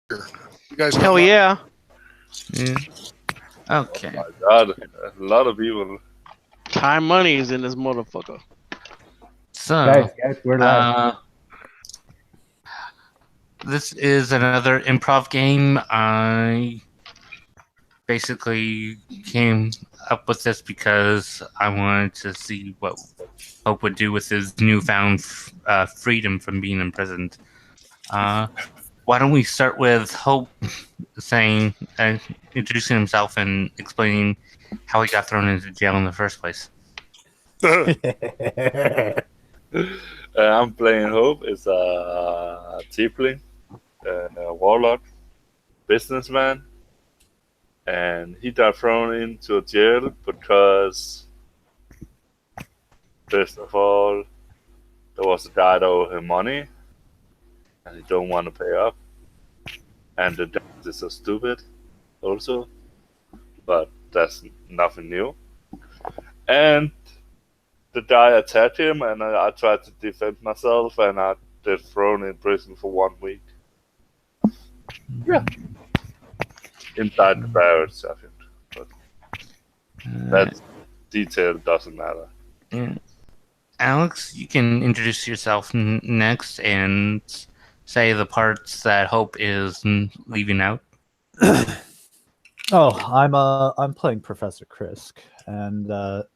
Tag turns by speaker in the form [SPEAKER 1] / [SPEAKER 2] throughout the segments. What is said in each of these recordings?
[SPEAKER 1] You guys got
[SPEAKER 2] Hell
[SPEAKER 1] money?
[SPEAKER 2] yeah.
[SPEAKER 3] Yeah.
[SPEAKER 4] Oh
[SPEAKER 3] Okay.
[SPEAKER 4] my god, a lot of people.
[SPEAKER 2] Time money is in this motherfucker.
[SPEAKER 3] So,
[SPEAKER 5] Guys, we're live.
[SPEAKER 3] this is another improv game. I basically came up with this because I wanted to see what Hope would do with his newfound freedom from being imprisoned. Why don't we start with Hope saying, introducing himself and explaining how he got thrown into jail in the first place?
[SPEAKER 4] I'm playing Hope. It's a tiefling, a warlock, businessman, and he got thrown into a jail because, first of all, there was a guy that owed him money, and he don't want to pay up, and the judge is so stupid, also, but that's nothing new. And the guy attacked him, and I tried to defend myself, and I got thrown in prison for 1 week. Yeah. Inside the barracks, I think. But that detail doesn't matter.
[SPEAKER 3] Alex, you can introduce yourself next and say the parts that Hope is leaving out.
[SPEAKER 5] I'm playing Professor Krisk, and the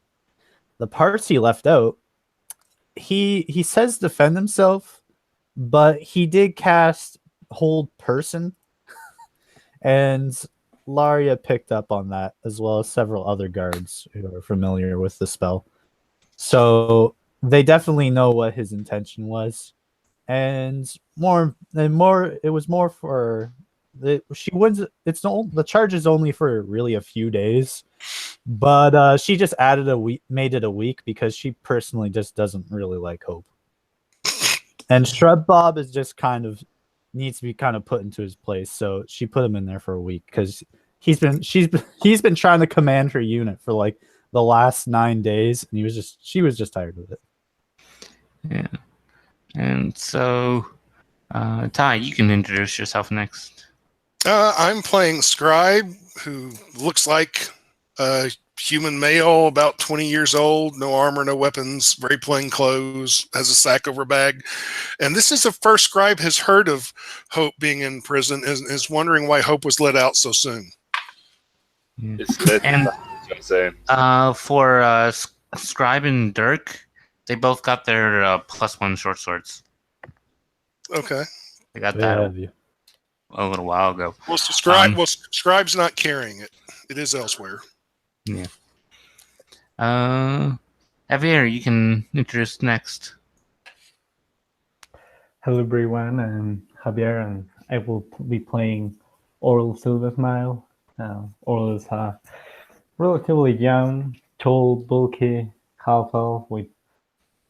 [SPEAKER 5] parts he left out, he says defend himself, but he did cast hold person, and Laria picked up on that, as well as several other guards who are familiar with the spell. So they definitely know what his intention was, and it was more for she wins. The charge is only for really a few days, but she just added made it a week because she personally just doesn't really like Hope. And Shrub Bob is just needs to be kind of put into his place, so she put him in there for a week because he's been trying to command her unit for like the last 9 days, and she was just tired of it.
[SPEAKER 3] Yeah, and so Ty, you can introduce yourself next.
[SPEAKER 1] I'm playing Scribe, who looks like a human male, about 20 years old, no armor, no weapons, very plain clothes, has a sack over bag. And this is the first Scribe has heard of Hope being in prison, and is wondering why Hope was let out so soon.
[SPEAKER 3] Yeah.
[SPEAKER 4] It's lit.
[SPEAKER 3] And
[SPEAKER 4] I'm saying.
[SPEAKER 3] for Scribe and Dirk, they both got their +1 short swords.
[SPEAKER 1] Okay.
[SPEAKER 3] They got that a little while ago.
[SPEAKER 1] Well, Scribe's not carrying it. It is elsewhere.
[SPEAKER 3] Yeah. Javier, you can introduce next.
[SPEAKER 6] Hello everyone, I'm Javier, and I will be playing Oral Silversmile. Oral is a relatively young, tall, bulky half-elf with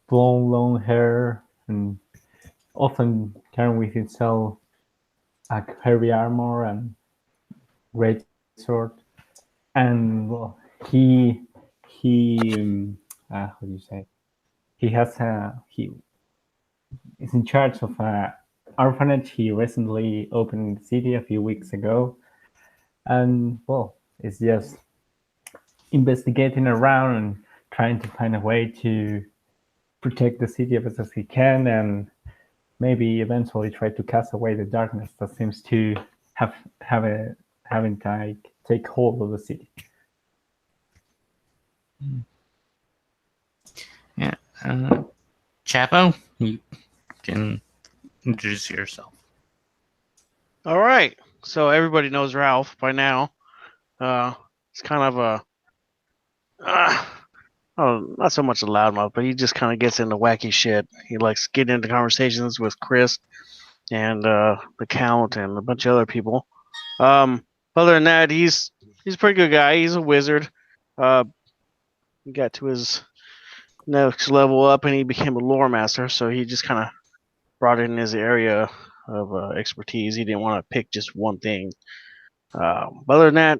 [SPEAKER 6] blonde, long hair, and often carrying with itself a heavy armor and great sword. And well, he how do you say? He is in charge of an orphanage he recently opened in the city a few weeks ago, and well, it's just investigating around and trying to find a way to protect the city as best as he can, and maybe eventually try to cast away the darkness that seems to having take hold of the city.
[SPEAKER 3] Yeah. Chapo, you can introduce yourself.
[SPEAKER 2] All right. So everybody knows Ralph by now. It's kind of not so much a loudmouth, but he just kind of gets into wacky shit. He likes getting into conversations with Chris and the Count and a bunch of other people. Other than that, he's a pretty good guy. He's a wizard. He got to his next level up and he became a lore master, so he just kind of brought it in his area of expertise. He didn't want to pick just one thing. Other than that,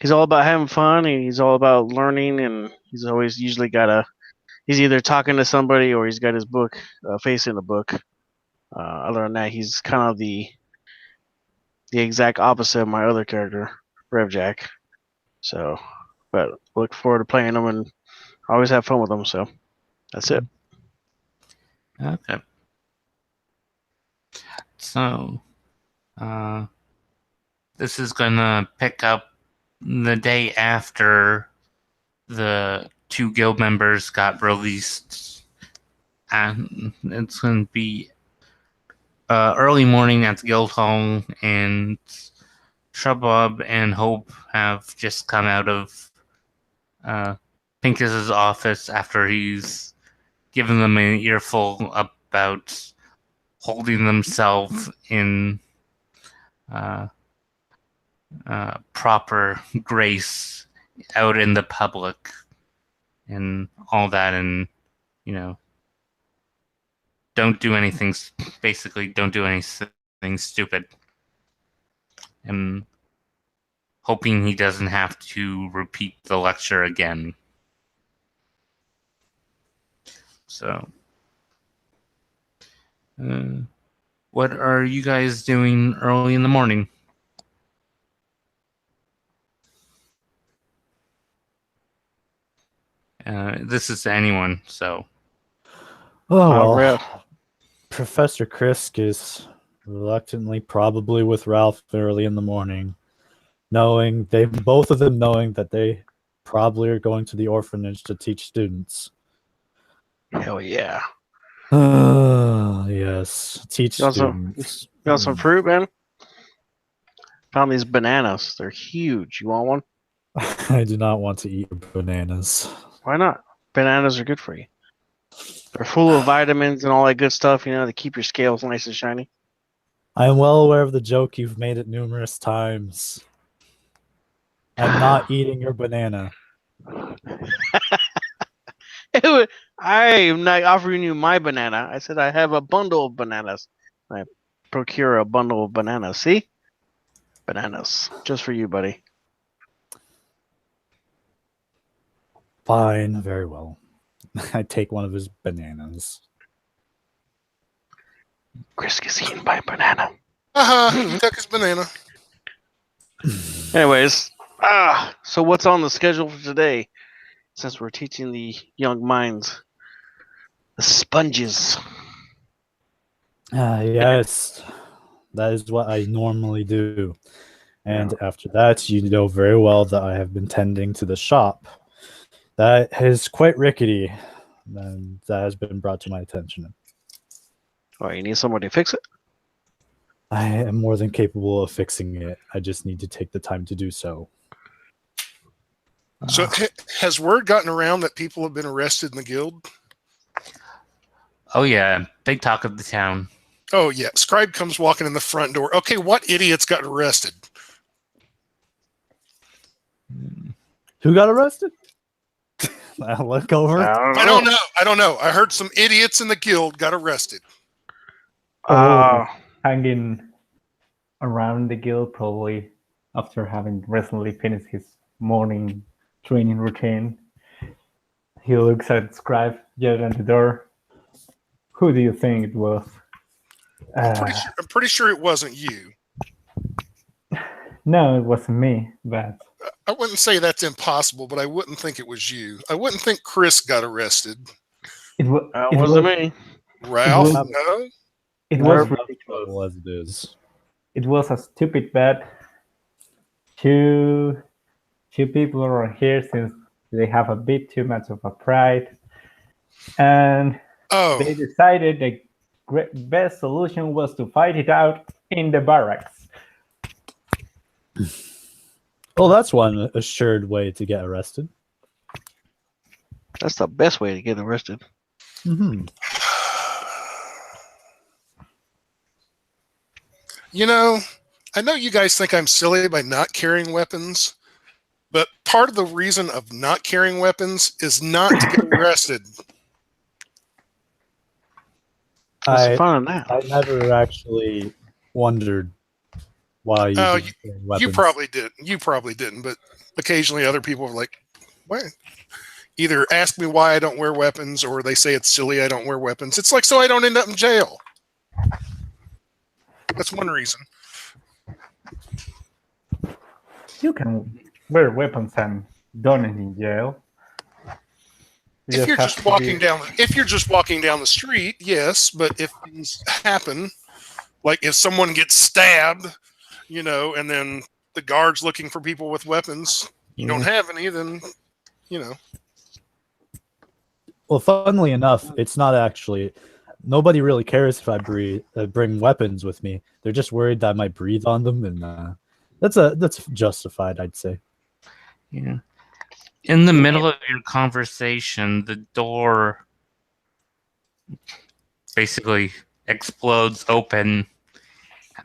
[SPEAKER 2] he's all about having fun and he's all about learning, and he's always usually he's either talking to somebody or he's got his book facing the book. Other than that, he's kind of the the exact opposite of my other character, Revjack. So, but look forward to playing them and always have fun with them. So, that's it.
[SPEAKER 3] Okay. So, this is gonna pick up the day after the 2 guild members got released, and it's gonna be early morning at the guild hall, and Shrubbob and Hope have just come out of Pincus's office after he's given them an earful about holding themselves in proper grace out in the public and all that, and don't do anything. Basically, don't do anything stupid. And hoping he doesn't have to repeat the lecture again. So, what are you guys doing early in the morning? This is to anyone, so.
[SPEAKER 5] Oh, well.
[SPEAKER 2] Rev.
[SPEAKER 5] Professor Krisk is reluctantly probably with Ralph early in the morning, both of them knowing that they probably are going to the orphanage to teach students.
[SPEAKER 2] Hell yeah.
[SPEAKER 5] Yes, teach
[SPEAKER 2] You want
[SPEAKER 5] students.
[SPEAKER 2] You want some fruit, man? Found these bananas. They're huge. You want one?
[SPEAKER 5] I do not want to eat bananas.
[SPEAKER 2] Why not? Bananas are good for you. They're full of vitamins and all that good stuff, to keep your scales nice and shiny.
[SPEAKER 5] I am well aware of the joke. You've made it numerous times. I'm not eating your banana.
[SPEAKER 2] I am not offering you my banana. I said I have a bundle of bananas. I procure a bundle of bananas. See? Bananas. Just for you, buddy.
[SPEAKER 5] Fine, very well. I take one of his bananas.
[SPEAKER 2] Chris is eaten by a banana.
[SPEAKER 1] He took his banana.
[SPEAKER 2] Anyways, so what's on the schedule for today? Since we're teaching the young minds, the sponges.
[SPEAKER 5] Yes, that is what I normally do. And after that, you know very well that I have been tending to the shop. That is quite rickety, and that has been brought to my attention.
[SPEAKER 2] Oh, you need somebody to fix it?
[SPEAKER 5] I am more than capable of fixing it. I just need to take the time to do so.
[SPEAKER 1] So has word gotten around that people have been arrested in the guild?
[SPEAKER 3] Oh yeah, big talk of the town.
[SPEAKER 1] Oh yeah, Scribe comes walking in the front door. Okay, what idiots got arrested?
[SPEAKER 5] Who got arrested? I'll look over.
[SPEAKER 1] I don't know. I heard some idiots in the guild got arrested.
[SPEAKER 6] Hanging around the guild, probably after having recently finished his morning training routine. He looks at Scribe, yet at the door. Who do you think it was?
[SPEAKER 1] I'm pretty sure it wasn't you.
[SPEAKER 6] No, it wasn't me, but
[SPEAKER 1] I wouldn't say that's impossible, but I wouldn't think it was you. I wouldn't think Chris got arrested.
[SPEAKER 6] it
[SPEAKER 2] wasn't me.
[SPEAKER 1] Ralph,
[SPEAKER 6] was-
[SPEAKER 1] no?
[SPEAKER 6] It was
[SPEAKER 5] Whatever
[SPEAKER 6] ridiculous.
[SPEAKER 5] it is.
[SPEAKER 6] It was a stupid bet. Two people are here since they have a bit too much of a pride, and
[SPEAKER 1] Oh,
[SPEAKER 6] they decided the best solution was to fight it out in the barracks.
[SPEAKER 5] Well, that's one assured way to get arrested.
[SPEAKER 2] That's the best way to get arrested.
[SPEAKER 5] Mm-hmm.
[SPEAKER 1] I know you guys think I'm silly by not carrying weapons, but part of the reason of not carrying weapons is not to get arrested.
[SPEAKER 2] What's the
[SPEAKER 5] I
[SPEAKER 2] fun in that?
[SPEAKER 5] I never actually wondered why you
[SPEAKER 1] Oh,
[SPEAKER 5] didn't carry weapons.
[SPEAKER 1] You probably didn't, but occasionally other people are like, "What?" Either ask me why I don't wear weapons, or they say it's silly I don't wear weapons. It's like so I don't end up in jail. That's one reason.
[SPEAKER 6] You can wear weapons and don't end in jail. You
[SPEAKER 1] If you're
[SPEAKER 6] have
[SPEAKER 1] just
[SPEAKER 6] to be-
[SPEAKER 1] walking down the street, yes. But if things happen, like if someone gets stabbed, and then the guard's looking for people with weapons, you don't have any, then
[SPEAKER 5] Well, funnily enough, it's not actually. Nobody really cares if I bring weapons with me. They're just worried that I might breathe on them, and that's justified, I'd say.
[SPEAKER 3] Yeah. In the middle of your conversation, the door basically explodes open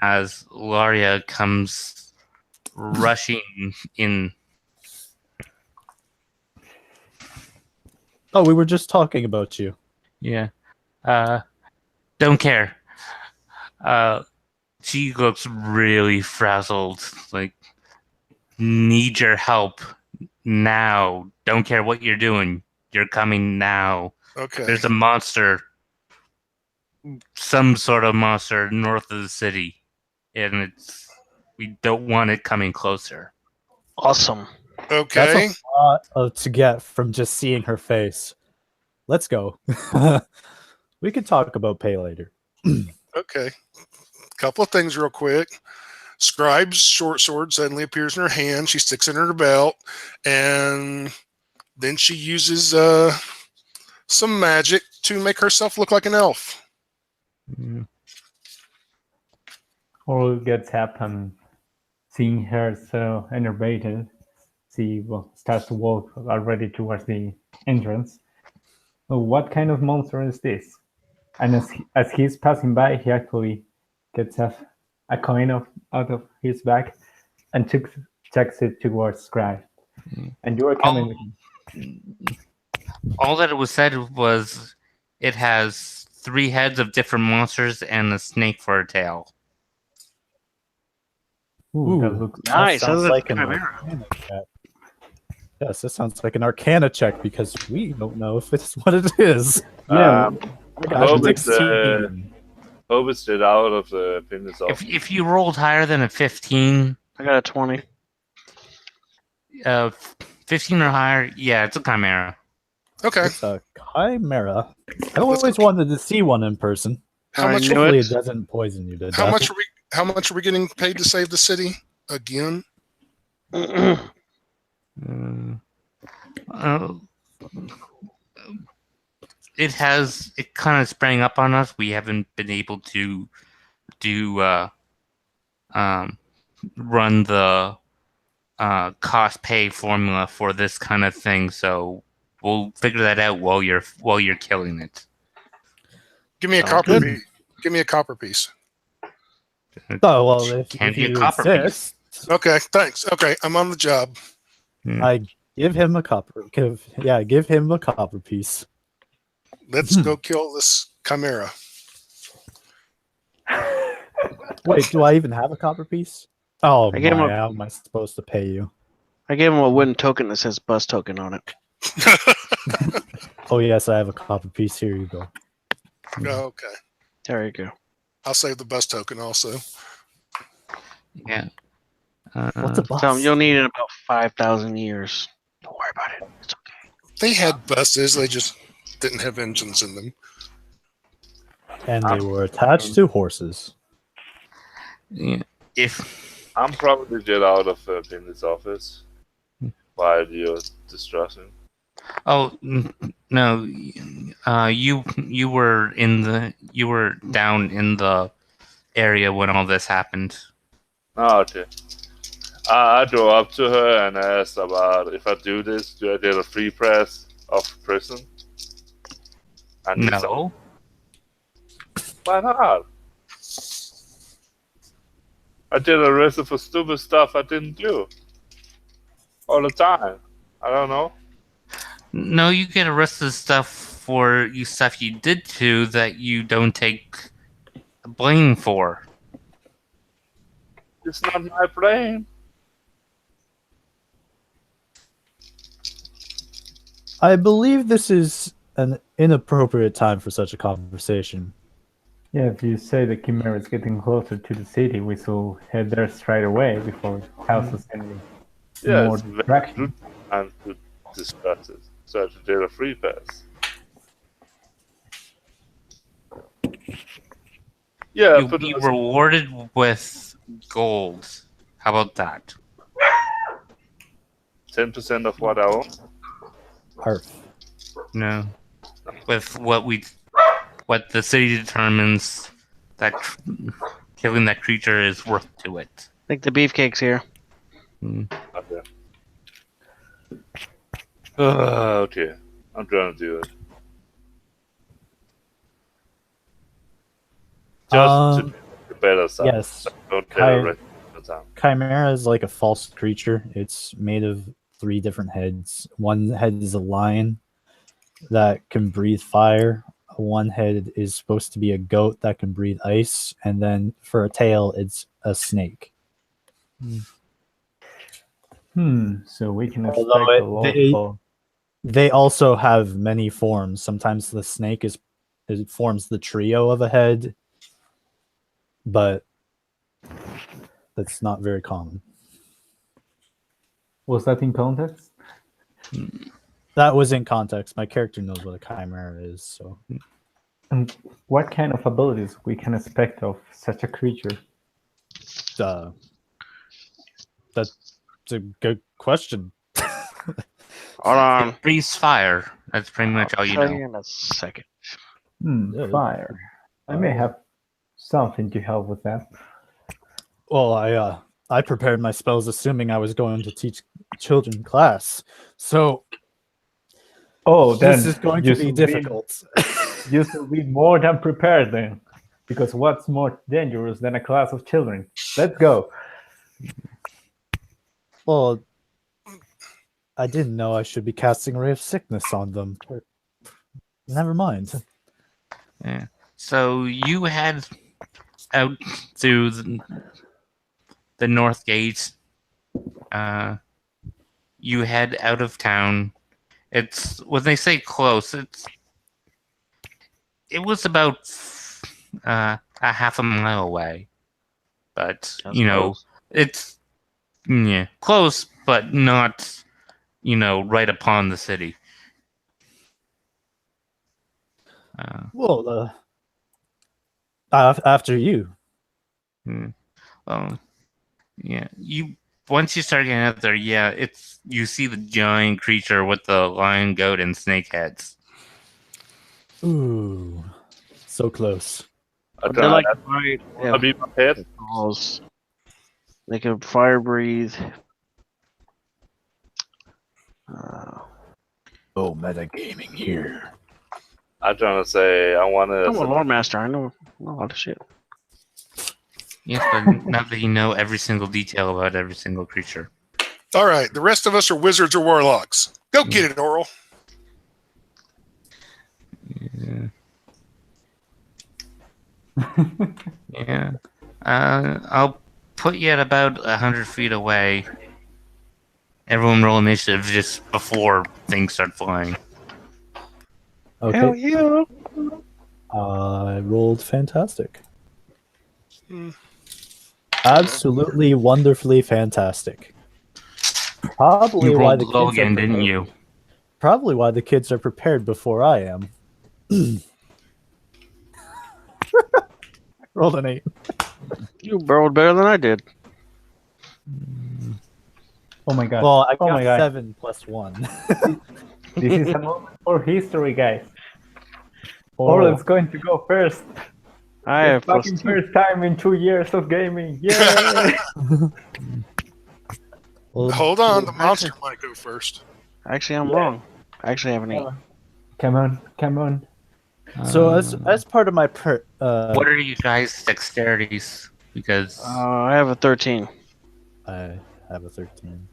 [SPEAKER 3] as Laria comes rushing in.
[SPEAKER 5] Oh, we were just talking about you.
[SPEAKER 3] Yeah. Don't care. She looks really frazzled. Like, need your help now. Don't care what you're doing. You're coming now.
[SPEAKER 1] okay.
[SPEAKER 3] There's a monster. Some sort of monster north of the city. And we don't want it coming closer.
[SPEAKER 2] Awesome.
[SPEAKER 1] Okay.
[SPEAKER 5] That's a lot to get from just seeing her face. Let's go. We can talk about pay later.
[SPEAKER 1] Okay. Couple of things real quick. Scribe's short sword suddenly appears in her hand. She sticks it in her belt, and then she uses some magic to make herself look like an elf.
[SPEAKER 6] Oral gets up and seeing her so enervated, she starts to walk already towards the entrance. So what kind of monster is this? And as he's passing by, he actually gets a coin out of his bag and checks it towards Scribe. And you are coming with him.
[SPEAKER 3] All that it was said was it has 3 heads of different monsters and a snake for a tail.
[SPEAKER 6] Ooh, that looks
[SPEAKER 2] Nice.
[SPEAKER 5] That sounds
[SPEAKER 2] That's
[SPEAKER 5] like an
[SPEAKER 2] Chimera.
[SPEAKER 5] Arcana check. Yes, this sounds like an Arcana check because we don't know if it's what it is.
[SPEAKER 6] Yeah.
[SPEAKER 5] I got
[SPEAKER 4] hope
[SPEAKER 5] a
[SPEAKER 4] it's,
[SPEAKER 5] 16.
[SPEAKER 4] Hope it's straight out of the business office.
[SPEAKER 3] If you rolled higher than a 15,
[SPEAKER 2] I got a 20.
[SPEAKER 3] 15 or higher, yeah, it's a chimera.
[SPEAKER 1] Okay.
[SPEAKER 5] It's a chimera. I always wanted to see one in person.
[SPEAKER 1] How
[SPEAKER 2] I
[SPEAKER 1] much?
[SPEAKER 2] knew
[SPEAKER 5] Hopefully
[SPEAKER 2] it.
[SPEAKER 5] it doesn't poison you to
[SPEAKER 1] How
[SPEAKER 5] death.
[SPEAKER 1] much are we? How much are we getting paid to save the city again?
[SPEAKER 3] It kind of sprang up on us. We haven't been able to do run the cost pay formula for this kind of thing, so we'll figure that out while you're killing it.
[SPEAKER 1] Give me a
[SPEAKER 2] Sounds
[SPEAKER 1] copper
[SPEAKER 2] good.
[SPEAKER 1] piece. Give me a copper piece.
[SPEAKER 5] Oh well, if
[SPEAKER 3] Can't be a
[SPEAKER 5] you
[SPEAKER 3] copper
[SPEAKER 5] insist,
[SPEAKER 1] Okay, thanks. Okay, I'm on the job.
[SPEAKER 5] I give him a copper. Give him a copper piece.
[SPEAKER 1] Let's go kill this chimera.
[SPEAKER 5] Wait, do I even have a copper piece? Oh
[SPEAKER 2] I gave him
[SPEAKER 5] my!
[SPEAKER 2] a-
[SPEAKER 5] How am I supposed to pay you?
[SPEAKER 2] I gave him a wooden token that says bus token on it.
[SPEAKER 5] Oh yes, I have a copper piece. Here you go.
[SPEAKER 1] Okay,
[SPEAKER 2] There you go.
[SPEAKER 1] I'll save the bus token also.
[SPEAKER 3] Yeah.
[SPEAKER 5] What's a bus?
[SPEAKER 2] Tell him you'll need it in about 5,000 years. Don't worry about it. It's okay.
[SPEAKER 1] They had buses. They just didn't have engines in them.
[SPEAKER 5] And they were attached to horses.
[SPEAKER 3] Yeah. If
[SPEAKER 4] I'm probably get out of business office while you're distressing.
[SPEAKER 3] no, you were down in the area when all this happened.
[SPEAKER 4] Oh, okay. I drove up to her and asked about if I do this, do I get a free press of prison? And she said,
[SPEAKER 3] No.
[SPEAKER 4] why not? I get arrested for stupid stuff I didn't do. All the time. I don't know.
[SPEAKER 3] No, you get arrested for stuff you did to that you don't take blame for.
[SPEAKER 4] It's not my blame.
[SPEAKER 5] I believe this is an inappropriate time for such a conversation.
[SPEAKER 6] Yeah, if you say the Chimera is getting closer to the city, we shall head there straight away before it houses any
[SPEAKER 4] Yeah,
[SPEAKER 6] more
[SPEAKER 4] it's very
[SPEAKER 6] distraction.
[SPEAKER 4] good time to discuss it. So I should get a free pass. Yeah,
[SPEAKER 3] You'll
[SPEAKER 4] but
[SPEAKER 3] be rewarded with gold. How about that?
[SPEAKER 4] 10% of what I own.
[SPEAKER 5] Perf.
[SPEAKER 3] No. With what the city determines that killing that creature is worth to it.
[SPEAKER 2] I think the beefcake's here.
[SPEAKER 4] Okay. Okay. I'm trying to do it. Just to the better side.
[SPEAKER 5] Yes.
[SPEAKER 4] Don't get
[SPEAKER 5] Kai-
[SPEAKER 4] it right the time.
[SPEAKER 5] Chimera is like a false creature. It's made of 3 different heads. One head is a lion that can breathe fire. One head is supposed to be a goat that can breathe ice. And then for a tail, it's a snake.
[SPEAKER 6] So we can expect
[SPEAKER 5] Although
[SPEAKER 6] a lot of.
[SPEAKER 5] They also have many forms. Sometimes the snake it forms the trio of a head, but that's not very common.
[SPEAKER 6] Was that in context?
[SPEAKER 5] That was in context. My character knows what a chimera is, so
[SPEAKER 6] And what kind of abilities we can expect of such a creature?
[SPEAKER 5] that's a good question.
[SPEAKER 2] Hold on.
[SPEAKER 3] It breathes fire. That's pretty much all you
[SPEAKER 2] I'll
[SPEAKER 3] know.
[SPEAKER 2] tell you in a second.
[SPEAKER 5] Yeah.
[SPEAKER 6] Fire. I may have something to help with that.
[SPEAKER 5] Well, I prepared my spells assuming I was going to teach children class, so
[SPEAKER 6] Oh, then
[SPEAKER 5] this is going
[SPEAKER 6] you
[SPEAKER 5] to be
[SPEAKER 6] should
[SPEAKER 5] difficult.
[SPEAKER 6] You should be more than prepared then. Because what's more dangerous than a class of children? Let's go.
[SPEAKER 5] Well, I didn't know I should be casting Ray of Sickness on them. Never mind.
[SPEAKER 3] Yeah. So you head out through the north gate. You head out of town. It's when they say close. It was about a half a mile away, but
[SPEAKER 2] That's
[SPEAKER 3] you know
[SPEAKER 2] close.
[SPEAKER 3] it's close, but not right upon the city.
[SPEAKER 5] Well, after you.
[SPEAKER 3] Well, yeah. You once you start getting out there, you see the giant creature with the lion, goat, and snake heads.
[SPEAKER 5] Ooh, so close.
[SPEAKER 2] They're like fire.
[SPEAKER 4] I'll be my head.
[SPEAKER 2] Balls. They can fire breathe.
[SPEAKER 5] Oh, metagaming here.
[SPEAKER 4] I'm trying to say I want
[SPEAKER 2] I'm a
[SPEAKER 4] to.
[SPEAKER 2] lore master. I know a lot of shit.
[SPEAKER 3] Yes, but not that you know every single detail about every single creature.
[SPEAKER 1] All right, the rest of us are wizards or warlocks. Go get it, Oral.
[SPEAKER 3] Yeah. Yeah. I'll put you at about 100 feet away. Everyone roll initiative just before things start flying.
[SPEAKER 5] Okay.
[SPEAKER 2] Hell yeah!
[SPEAKER 5] I rolled fantastic. Absolutely wonderfully fantastic. Probably
[SPEAKER 3] You
[SPEAKER 5] why
[SPEAKER 3] rolled
[SPEAKER 5] the
[SPEAKER 3] low
[SPEAKER 5] kids are
[SPEAKER 3] again, didn't
[SPEAKER 5] prepared.
[SPEAKER 3] you?
[SPEAKER 5] Probably why the kids are prepared before I am. Rolled an 8.
[SPEAKER 2] You rolled better than I did.
[SPEAKER 6] Oh my god.
[SPEAKER 5] Well, I
[SPEAKER 6] Oh
[SPEAKER 5] got
[SPEAKER 6] my God.
[SPEAKER 5] 7 plus 1.
[SPEAKER 6] This is a moment for history, guys. Orland's going to go first.
[SPEAKER 2] I have plus
[SPEAKER 6] Fucking
[SPEAKER 2] 2.
[SPEAKER 6] first time in 2 years of gaming. Yay!
[SPEAKER 5] Well,
[SPEAKER 1] Hold on, the monster might go first.
[SPEAKER 2] Actually, I'm wrong. I actually have an 8.
[SPEAKER 6] Come on, come on.
[SPEAKER 5] so as part of my
[SPEAKER 3] What are you guys' dexterities? Because
[SPEAKER 2] I have a 13.
[SPEAKER 5] I have a 13.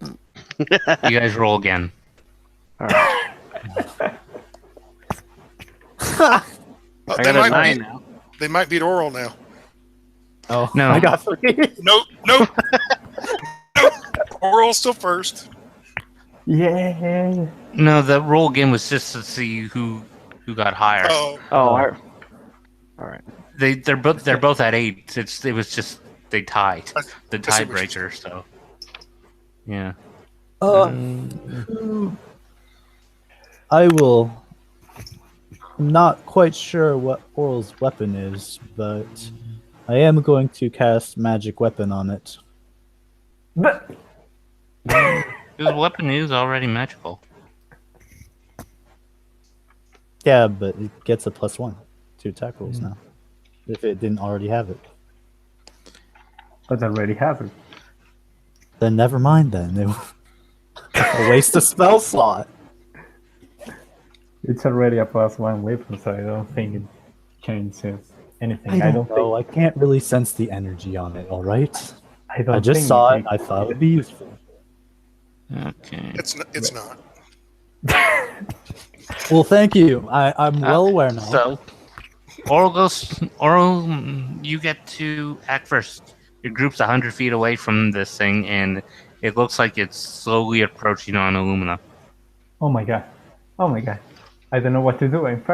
[SPEAKER 3] you guys roll again.
[SPEAKER 2] All right.
[SPEAKER 1] Oh,
[SPEAKER 2] I
[SPEAKER 1] they,
[SPEAKER 2] got a
[SPEAKER 1] might
[SPEAKER 2] 9
[SPEAKER 1] beat,
[SPEAKER 2] now.
[SPEAKER 1] they might beat Oral now.
[SPEAKER 5] Oh
[SPEAKER 3] No.
[SPEAKER 5] I got 3.
[SPEAKER 1] Nope, nope. Nope. Oral's still first.
[SPEAKER 6] Yeah.
[SPEAKER 3] No, the roll again was just to see who got higher.
[SPEAKER 1] Oh,
[SPEAKER 2] All right.
[SPEAKER 3] They're both at 8. It was just they tied the
[SPEAKER 1] I see what you're
[SPEAKER 3] tiebreaker. So Yeah.
[SPEAKER 5] I will. I'm not quite sure what Oral's weapon is, but I am going to cast magic weapon on it.
[SPEAKER 6] But
[SPEAKER 3] His weapon is already magical.
[SPEAKER 5] Yeah, but it gets a +1 to attack rolls now. If it didn't already have it,
[SPEAKER 6] but already has it.
[SPEAKER 5] then never mind. Then a waste of spell slot.
[SPEAKER 6] It's already a +1 weapon, so I don't think it changes anything.
[SPEAKER 5] I don't know. I can't really sense the energy on it. All right. I just saw it. I thought it would be useful.
[SPEAKER 3] Okay.
[SPEAKER 1] It's not.
[SPEAKER 5] Well, thank you. I'm well aware now.
[SPEAKER 3] So, Oral, you get to act first. Your group's 100 feet away from this thing, and it looks like it's slowly approaching on Illumina.
[SPEAKER 6] Oh my god. Oh my god. I don't know what to do. I'm for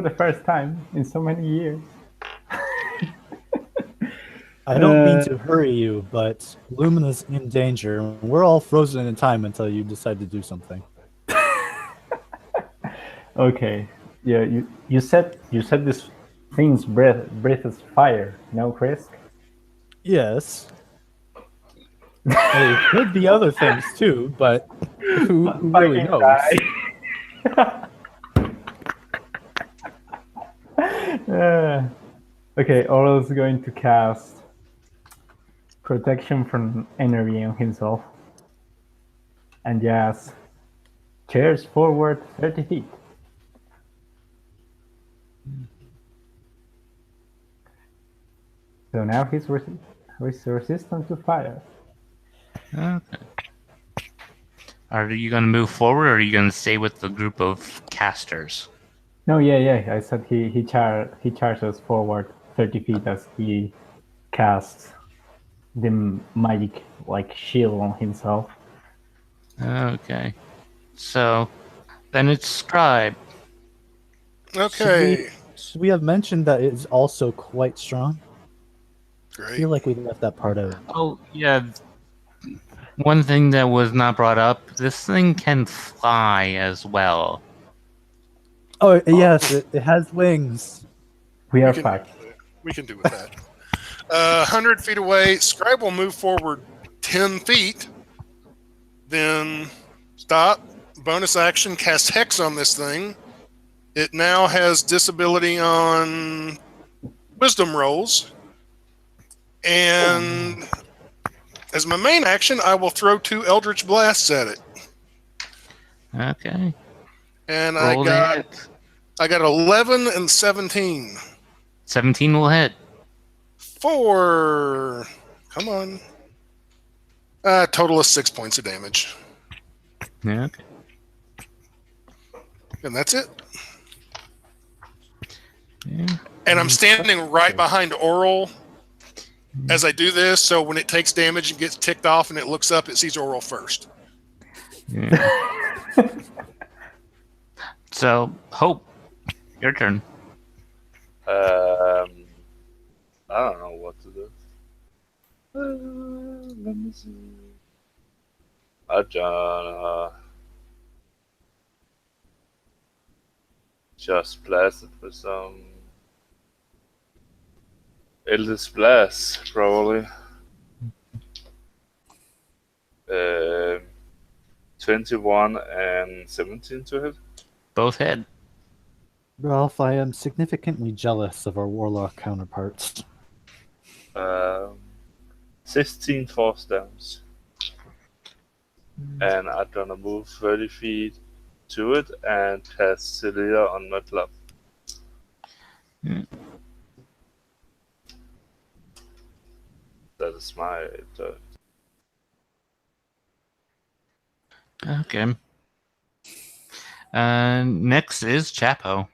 [SPEAKER 6] the first time in so many years.
[SPEAKER 5] I don't mean to hurry you, but Lumina's in danger. We're all frozen in time until you decide to do something.
[SPEAKER 6] Okay. Yeah, you said this thing's breath is fire, no, Chris?
[SPEAKER 5] Yes. It could be other things too, but who really knows?
[SPEAKER 6] Okay, Oral's going to cast protection from energy on himself. And just chairs forward 30 feet. So now he's resistant to fire.
[SPEAKER 3] Okay. Are you going to move forward, or are you going to stay with the group of casters?
[SPEAKER 6] No, yeah. I said he charges forward 30 feet as he casts the magic like shield on himself.
[SPEAKER 3] Okay. So, then it's Scribe.
[SPEAKER 1] Okay.
[SPEAKER 5] Should we have mentioned that it's also quite strong? I
[SPEAKER 1] Great.
[SPEAKER 5] feel like we left that part out.
[SPEAKER 3] Oh, yeah. One thing that was not brought up, this thing can fly as well.
[SPEAKER 5] Oh, yes, it has wings.
[SPEAKER 6] We are
[SPEAKER 1] can-
[SPEAKER 6] fucked.
[SPEAKER 1] We can do with that. 100 feet away, Scribe will move forward 10 feet. Then stop. Bonus action, cast Hex on this thing. It now has disability on Wisdom rolls. And as my main action, I will throw 2 Eldritch Blasts at it.
[SPEAKER 3] Okay.
[SPEAKER 1] And
[SPEAKER 3] Roll the hit.
[SPEAKER 1] I got 11 and 17.
[SPEAKER 3] 17 will hit.
[SPEAKER 1] 4. Come on. Total of 6 points of damage.
[SPEAKER 3] Yeah, okay.
[SPEAKER 1] And that's it.
[SPEAKER 3] Yeah.
[SPEAKER 1] And I'm standing right behind Oral as I do this, so when it takes damage and gets ticked off and it looks up, it sees Oral first.
[SPEAKER 3] Yeah. So, Hope, your turn.
[SPEAKER 4] I don't know what to do. Let me see. I just blast it with some Eldritch Blast, probably. 21 and 17 to hit.
[SPEAKER 3] Both hit.
[SPEAKER 5] Ralph, I am significantly jealous of our warlock counterparts.
[SPEAKER 4] 16 force damage. And I'm gonna move 30 feet to it and cast Celia on my club.
[SPEAKER 3] Hmm.
[SPEAKER 4] That is my turn.
[SPEAKER 3] Okay. Next is Chapo.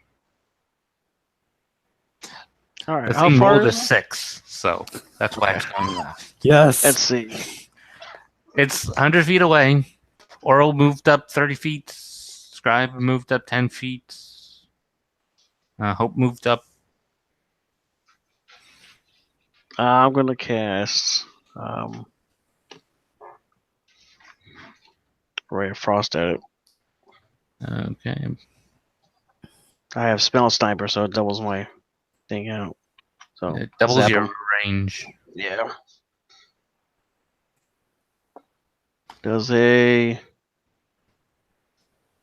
[SPEAKER 2] All right.
[SPEAKER 3] The
[SPEAKER 2] How
[SPEAKER 3] thing
[SPEAKER 2] far?
[SPEAKER 3] rolled a 6, so that's why it's going left.
[SPEAKER 5] Yes.
[SPEAKER 2] Let's see.
[SPEAKER 3] It's 100 feet away. Oral moved up 30 feet. Scribe moved up 10 feet. Hope moved up.
[SPEAKER 2] I'm gonna cast Ray of Frost at it.
[SPEAKER 3] Okay.
[SPEAKER 2] I have Spell Sniper, so it doubles my thing out. So
[SPEAKER 3] It doubles
[SPEAKER 2] zap
[SPEAKER 3] your
[SPEAKER 2] 'em.
[SPEAKER 3] range.
[SPEAKER 2] Yeah. Does a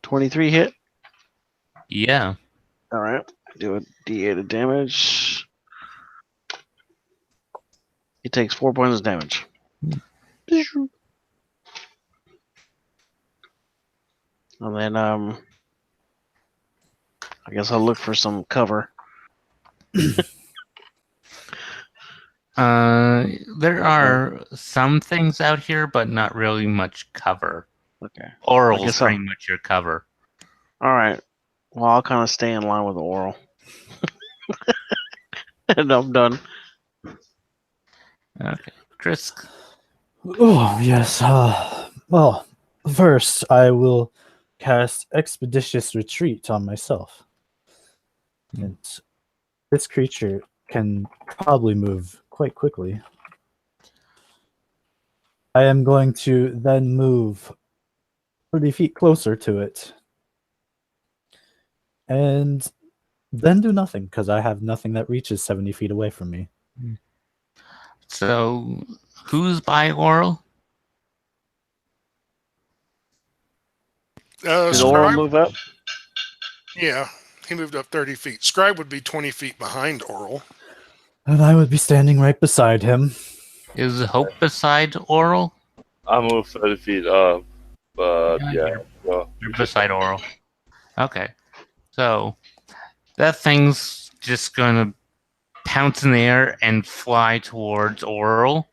[SPEAKER 2] 23 hit?
[SPEAKER 3] Yeah.
[SPEAKER 2] All right. Do a D8 of damage. He takes 4 points of damage. And then I guess I'll look for some cover.
[SPEAKER 3] There are some things out here, but not really much cover.
[SPEAKER 2] Okay.
[SPEAKER 3] Oral's
[SPEAKER 2] guess I'll-
[SPEAKER 3] pretty much your cover.
[SPEAKER 2] All right. Well, I'll kind of stay in line with the oral. And I'm done.
[SPEAKER 3] Okay. Chris.
[SPEAKER 5] Oh, yes. Well, first, I will cast Expeditious Retreat on myself. And this creature can probably move quite quickly. I am going to then move 30 feet closer to it. And then do nothing, because I have nothing that reaches 70 feet away from me.
[SPEAKER 3] So, who's by Oral?
[SPEAKER 2] Did oral
[SPEAKER 1] Scribe,
[SPEAKER 2] move up?
[SPEAKER 1] yeah, he moved up 30 feet. Scribe would be 20 feet behind Oral.
[SPEAKER 5] And I would be standing right beside him.
[SPEAKER 3] Is Hope beside Oral?
[SPEAKER 4] I moved 30 feet up, but
[SPEAKER 3] Yeah,
[SPEAKER 4] yeah. Well,
[SPEAKER 3] You're beside Oral. Okay. So, that thing's just gonna pounce in the air and fly towards Oral.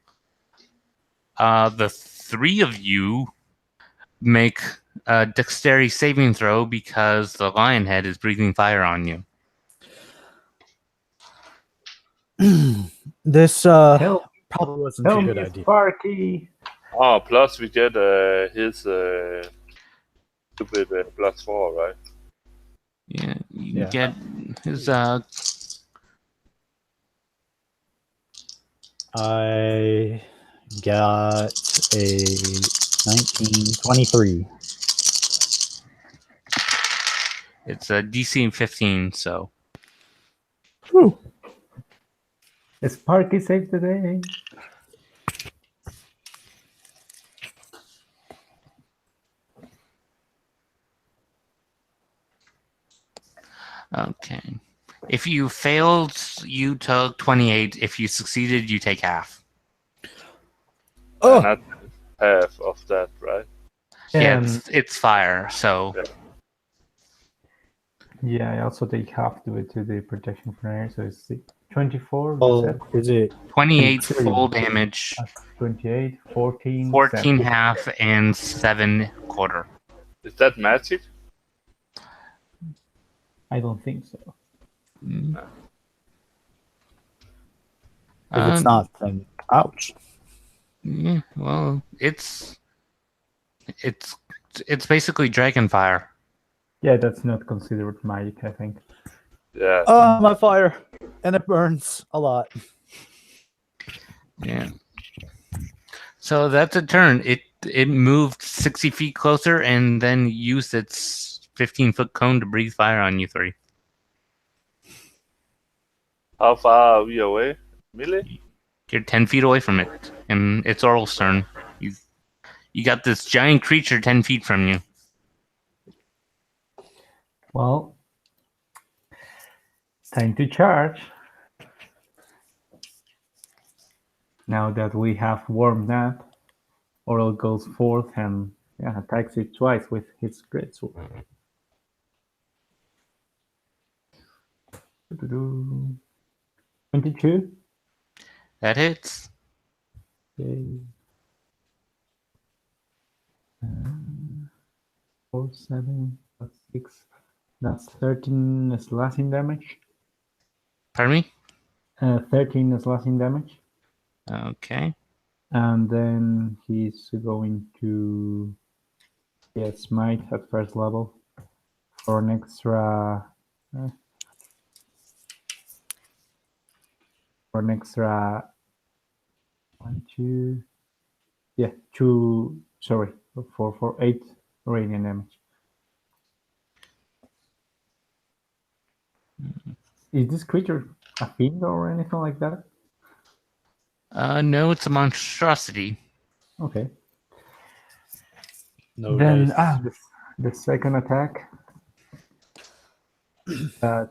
[SPEAKER 3] The three of you make a dexterity saving throw because the lion head is breathing fire on you.
[SPEAKER 5] This
[SPEAKER 6] Help!
[SPEAKER 5] probably wasn't a
[SPEAKER 6] Help
[SPEAKER 5] good
[SPEAKER 6] me,
[SPEAKER 5] idea.
[SPEAKER 6] Sparky!
[SPEAKER 4] oh, plus we get his stupid +4, right?
[SPEAKER 3] Yeah, you
[SPEAKER 5] Yeah.
[SPEAKER 3] get his
[SPEAKER 5] I got a 1923.
[SPEAKER 3] it's a DC 15, so
[SPEAKER 5] Whew.
[SPEAKER 6] Is Sparky safe today?
[SPEAKER 3] okay. If you failed, you took 28. If you succeeded, you take half.
[SPEAKER 5] Oh,
[SPEAKER 4] Not half of that, right?
[SPEAKER 3] Yeah,
[SPEAKER 6] Um,
[SPEAKER 3] it's fire, so
[SPEAKER 6] Yeah, I also take half to it to the protection from air, so it's 24, you
[SPEAKER 5] oh,
[SPEAKER 6] said?
[SPEAKER 5] is it?
[SPEAKER 3] 28
[SPEAKER 5] 23.
[SPEAKER 3] full damage,
[SPEAKER 6] 28, 14,
[SPEAKER 3] 14
[SPEAKER 6] 7.
[SPEAKER 3] half, and 7 quarter.
[SPEAKER 4] Is that magic?
[SPEAKER 6] I don't think so.
[SPEAKER 3] Mm.
[SPEAKER 5] If it's not, then ouch.
[SPEAKER 3] Yeah, well, it's basically dragon fire.
[SPEAKER 6] Yeah, that's not considered magic, I think.
[SPEAKER 4] Yeah.
[SPEAKER 5] Oh, I'm on fire, and it burns a lot.
[SPEAKER 3] Yeah. So that's a turn. It moved 60 feet closer and then used its 15-foot cone to breathe fire on you three.
[SPEAKER 4] How far are we away? Melee?
[SPEAKER 3] You're 10 feet away from it, and it's Oral's turn. You got this giant creature 10 feet from you.
[SPEAKER 6] Well, time to charge. Now that we have warmed up, Oral goes forth and attacks it twice with his greatsword. 22.
[SPEAKER 3] That hits.
[SPEAKER 6] Okay. 4, 7, that's 6. That's 13 slashing damage.
[SPEAKER 3] Pardon me?
[SPEAKER 6] 13 slashing damage.
[SPEAKER 3] Okay.
[SPEAKER 6] And then he's going to get smite at first level for an extra 1, 2, 2, sorry, for 8 radiant damage. Is this creature a fiend or anything like that?
[SPEAKER 3] No, it's a monstrosity.
[SPEAKER 6] Okay.
[SPEAKER 5] No
[SPEAKER 6] Then
[SPEAKER 5] dice.
[SPEAKER 6] the second attack.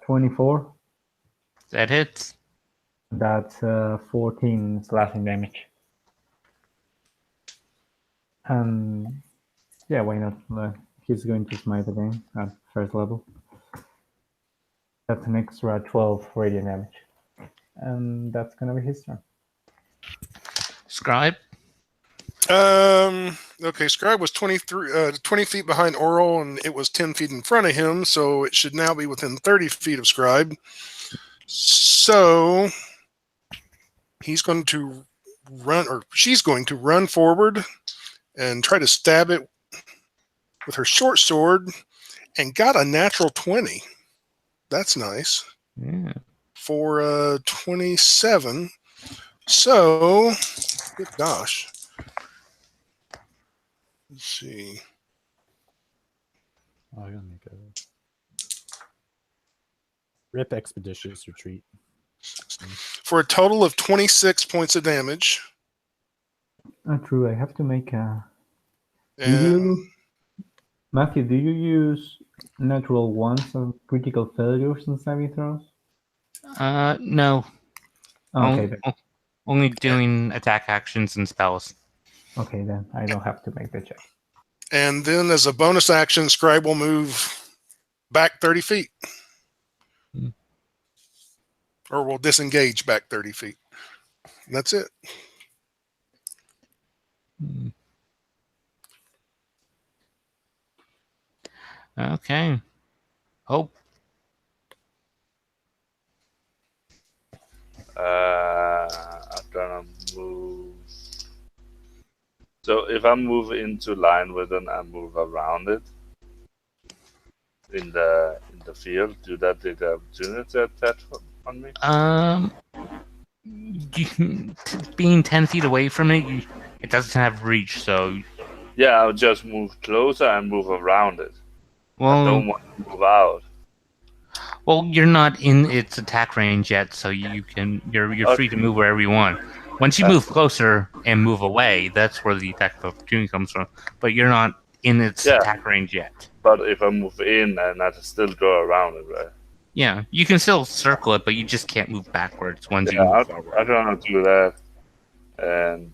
[SPEAKER 6] 24.
[SPEAKER 3] That hits.
[SPEAKER 6] That's 14 slashing damage. And yeah, why not? He's going to smite again at first level. That's an extra 12 radiant damage. And that's gonna be his turn.
[SPEAKER 3] Scribe.
[SPEAKER 1] Okay, Scribe was 20 feet behind Oral, and it was 10 feet in front of him, so it should now be within 30 feet of Scribe. So he's going to run, or she's going to run forward and try to stab it with her short sword, and got a natural 20. That's nice.
[SPEAKER 3] Yeah.
[SPEAKER 1] For 27. So, good gosh. Let's see.
[SPEAKER 5] Oh, I gotta make a Rip Expeditious Retreat.
[SPEAKER 1] For a total of 26 points of damage.
[SPEAKER 6] True, I have to make a.
[SPEAKER 1] And
[SPEAKER 6] Matthew, do you use natural ones on critical failures and saving throws?
[SPEAKER 3] No.
[SPEAKER 6] Okay, then.
[SPEAKER 3] Only doing attack actions and spells.
[SPEAKER 6] Okay, then I don't have to make the check.
[SPEAKER 1] and then as a bonus action, Scribe will move back 30 feet.
[SPEAKER 3] Hmm.
[SPEAKER 1] Or will disengage back 30 feet. And that's it.
[SPEAKER 3] Okay. Hope.
[SPEAKER 4] I'm gonna move. So if I move into line with it and move around it in the field, do that take the opportunity attack on me?
[SPEAKER 3] Being 10 feet away from it, it doesn't have reach, so.
[SPEAKER 4] Yeah, I'll just move closer and move around it. I
[SPEAKER 3] Well,
[SPEAKER 4] don't want to move out.
[SPEAKER 3] well, you're not in its attack range yet, so you're free to move wherever you want. Once you move closer and move away, that's where the attack of opportunity comes from. But you're not in its attack range yet.
[SPEAKER 4] But if I move in, and I still go around it, right?
[SPEAKER 3] Yeah, you can still circle it, but you just can't move backwards once you
[SPEAKER 4] Yeah,
[SPEAKER 3] move forward.
[SPEAKER 4] I'm gonna do that, and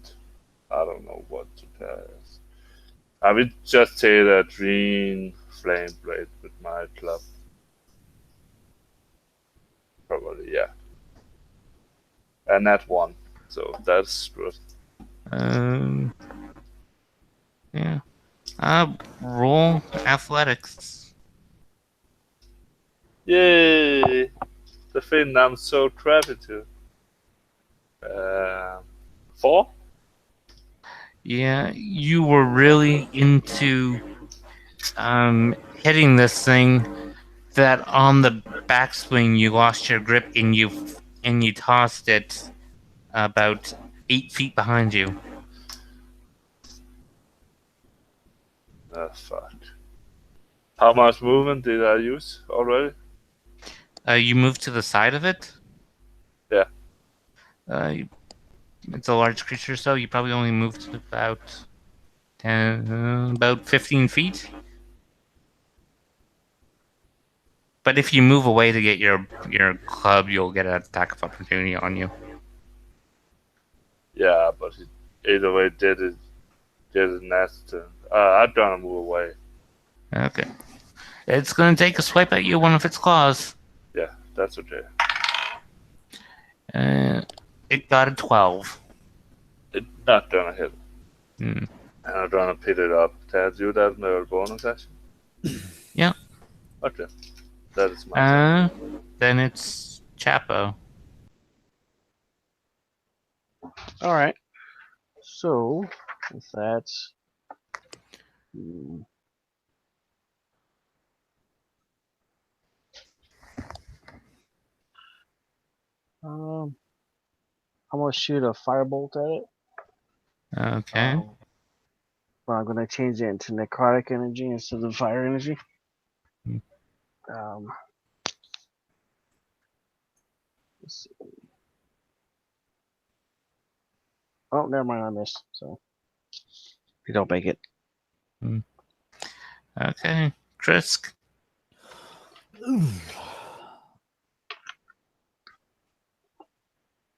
[SPEAKER 4] I don't know what to cast. I will just take a green flame blade with my club. Probably, yeah. And that one, so that's good.
[SPEAKER 3] Yeah. Roll athletics.
[SPEAKER 4] Yay! The thing I'm so crappy to. 4?
[SPEAKER 3] Yeah, you were really into hitting this thing that on the backswing you lost your grip and you tossed it about 8 feet behind you.
[SPEAKER 4] Ah, fuck. How much movement did I use already?
[SPEAKER 3] You moved to the side of it.
[SPEAKER 4] Yeah.
[SPEAKER 3] It's a large creature, so you probably only moved about 15 feet. But if you move away to get your club, you'll get an attack of opportunity on you.
[SPEAKER 4] Yeah, but it either way did it next turn. I'm gonna move away.
[SPEAKER 3] Okay. It's going to take a swipe at you, one of its claws.
[SPEAKER 4] Yeah, that's okay.
[SPEAKER 3] It got a 12.
[SPEAKER 4] It's not gonna hit.
[SPEAKER 3] Hmm.
[SPEAKER 4] And I'm gonna pick it up. Can I do that in the bonus action?
[SPEAKER 3] Yeah.
[SPEAKER 4] Okay. That is my turn.
[SPEAKER 3] Then it's Chapo.
[SPEAKER 2] All right. So with that, I'm gonna shoot a firebolt at it.
[SPEAKER 3] Okay.
[SPEAKER 2] But I'm gonna change it into necrotic energy instead of fire energy.
[SPEAKER 3] Hmm.
[SPEAKER 2] Let's see. Oh, never mind. I missed. So you don't make it.
[SPEAKER 3] Okay, Trisk.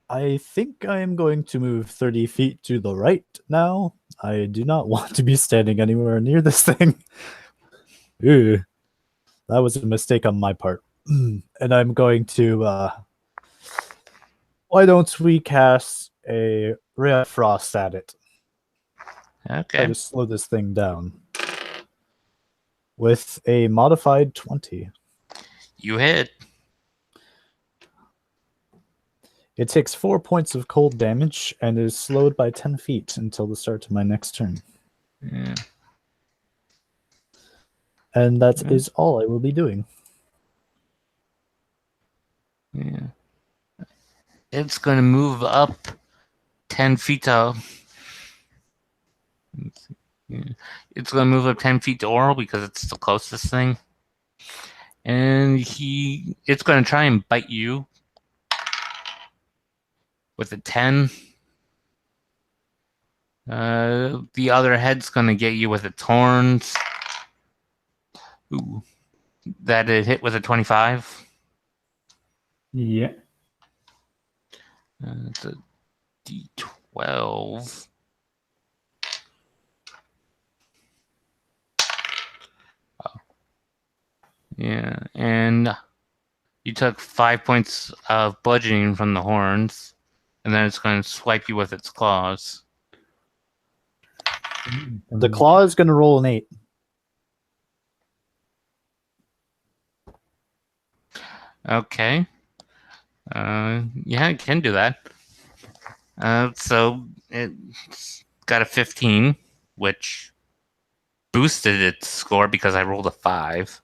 [SPEAKER 5] I think I am going to move 30 feet to the right now. I do not want to be standing anywhere near this thing. Ew. That was a mistake on my part. And I'm going to why don't we cast a Ray of Frost at it? Try
[SPEAKER 3] Okay.
[SPEAKER 5] to slow this thing down. With a modified 20.
[SPEAKER 3] You hit.
[SPEAKER 5] It takes 4 points of cold damage and is slowed by 10 feet until the start of my next turn.
[SPEAKER 3] Yeah.
[SPEAKER 5] And that is all I will be doing.
[SPEAKER 3] Yeah. It's going to move up 10 feet to. Let's see. Yeah. It's going to move up 10 feet to Oral because it's the closest thing. And it's going to try and bite you with a 10. The other head's going to get you with its horns. Ooh. That it hit with a 25.
[SPEAKER 6] Yeah.
[SPEAKER 3] It's a D12. Oh. Yeah, and you took 5 points of bludgeoning from the horns, and then it's going to swipe you with its claws.
[SPEAKER 5] The claw is going to roll an 8.
[SPEAKER 3] Okay. Yeah, it can do that. So it's got a 15, which boosted its score because I rolled a 5.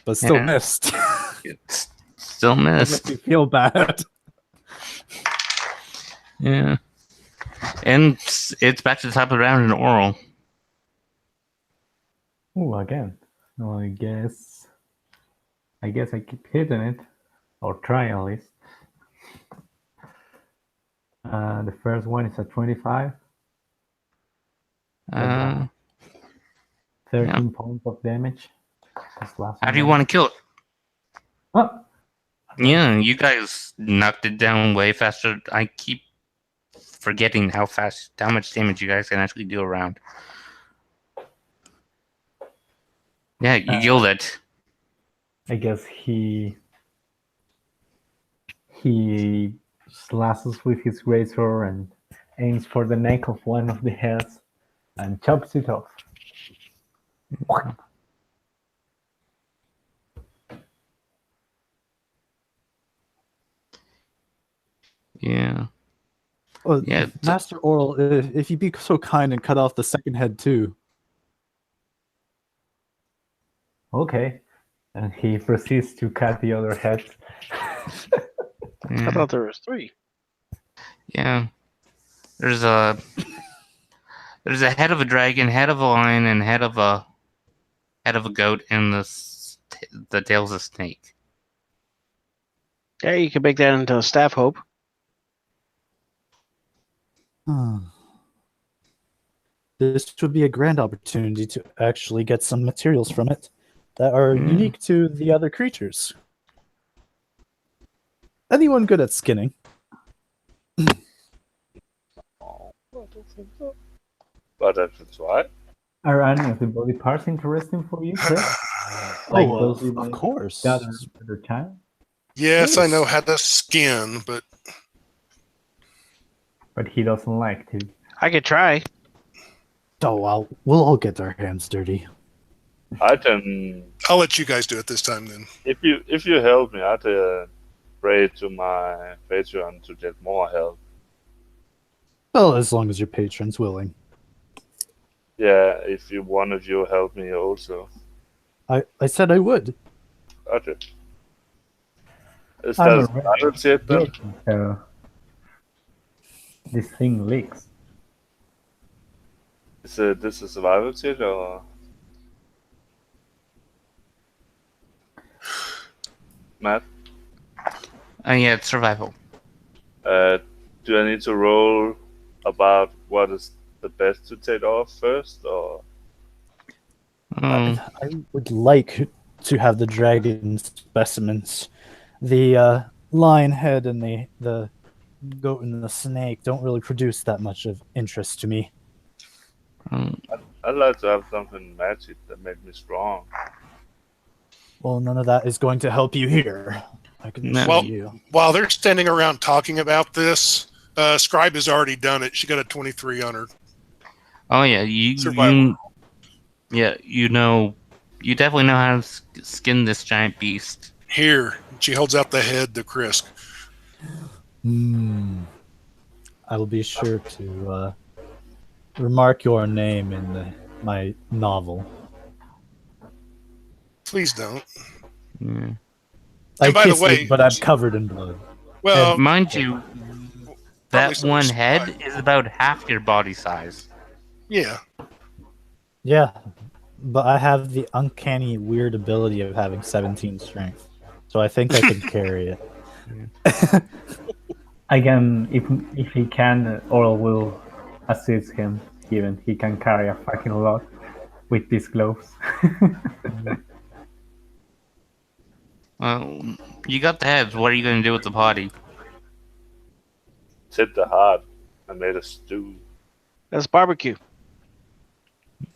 [SPEAKER 5] But still
[SPEAKER 3] Yeah.
[SPEAKER 5] missed.
[SPEAKER 3] It's still
[SPEAKER 5] That
[SPEAKER 3] missed.
[SPEAKER 5] makes me feel bad.
[SPEAKER 3] Yeah. And it's back to the top of the round in Oral.
[SPEAKER 6] Oh, again. No, I guess I keep hitting it, or try at least. The first one is a 25.
[SPEAKER 3] Uh,
[SPEAKER 6] 13 points of damage. This last
[SPEAKER 3] how
[SPEAKER 6] one
[SPEAKER 3] do you
[SPEAKER 6] then.
[SPEAKER 3] want to kill it?
[SPEAKER 6] Oh,
[SPEAKER 3] Yeah, you guys knocked it down way faster. I keep forgetting how much damage you guys can actually do around. Yeah, you killed it.
[SPEAKER 6] I guess he slashes with his razor and aims for the neck of one of the heads and chops it off.
[SPEAKER 3] Yeah.
[SPEAKER 5] Well,
[SPEAKER 3] Yeah,
[SPEAKER 5] Master Oral, if you'd be so kind and cut off the second head too.
[SPEAKER 6] Okay. And he proceeds to cut the other head.
[SPEAKER 2] I
[SPEAKER 3] Yeah.
[SPEAKER 2] thought there was 3.
[SPEAKER 3] Yeah. There's a head of a dragon, head of a lion, and head of a goat, and the tail's a snake.
[SPEAKER 2] Yeah, you can make that into a staff hope.
[SPEAKER 5] This would be a grand opportunity to actually get some materials from it that are unique to the other creatures. Anyone good at skinning?
[SPEAKER 4] But that's right.
[SPEAKER 6] Are any of the body parts interesting for you, Chris? Like those you
[SPEAKER 5] of
[SPEAKER 6] might
[SPEAKER 5] course.
[SPEAKER 6] gather at the time?
[SPEAKER 1] Yes, I know how to skin, but
[SPEAKER 6] But he doesn't like to.
[SPEAKER 2] I could try.
[SPEAKER 5] Oh, well, we'll all get our hands dirty.
[SPEAKER 4] I can,
[SPEAKER 1] I'll let you guys do it this time then.
[SPEAKER 4] if you help me, I'd pray to my Patreon to get more help.
[SPEAKER 5] Well, as long as your patron's willing.
[SPEAKER 4] Yeah, if you one of you help me also.
[SPEAKER 5] I said I would.
[SPEAKER 4] Okay. Is
[SPEAKER 6] I'm
[SPEAKER 4] that
[SPEAKER 6] already
[SPEAKER 4] another tip then?
[SPEAKER 6] So this thing leaks.
[SPEAKER 4] Is this a survival kit or? Matt,
[SPEAKER 3] Yeah, it's survival.
[SPEAKER 4] do I need to roll about what is the best to take off first, or?
[SPEAKER 3] Mm,
[SPEAKER 5] I would like to have the dragon specimens. The lion head and the goat and the snake don't really produce that much of interest to me.
[SPEAKER 3] mm,
[SPEAKER 4] I'd like to have something magic that make me strong.
[SPEAKER 5] Well, none of that is going to help you here. I can
[SPEAKER 3] No.
[SPEAKER 5] assure
[SPEAKER 1] Well-
[SPEAKER 5] you.
[SPEAKER 1] While they're standing around talking about this, Scribe has already done it. She got a 23 on her.
[SPEAKER 3] oh yeah, you
[SPEAKER 1] Survival.
[SPEAKER 3] you definitely know how to skin this giant beast.
[SPEAKER 1] Here, she holds out the head to Krisk.
[SPEAKER 5] I will be sure to remark your name in my novel.
[SPEAKER 1] Please don't.
[SPEAKER 3] Yeah.
[SPEAKER 5] I
[SPEAKER 1] And by the
[SPEAKER 5] kiss
[SPEAKER 1] way,
[SPEAKER 5] it, but I'm covered in blood.
[SPEAKER 1] Well,
[SPEAKER 3] Mind you,
[SPEAKER 1] probably
[SPEAKER 3] that
[SPEAKER 1] some
[SPEAKER 3] one
[SPEAKER 1] Scribe.
[SPEAKER 3] head is about half your body size.
[SPEAKER 1] Yeah.
[SPEAKER 5] Yeah, but I have the uncanny, weird ability of having 17 strength, so I think I can carry it.
[SPEAKER 6] Again, if he can, Oral will assist him, given he can carry a fucking lot with these gloves.
[SPEAKER 3] Well, you got the heads. What are you going to do with the body?
[SPEAKER 4] Tip the heart. I made a stew.
[SPEAKER 2] That's barbecue.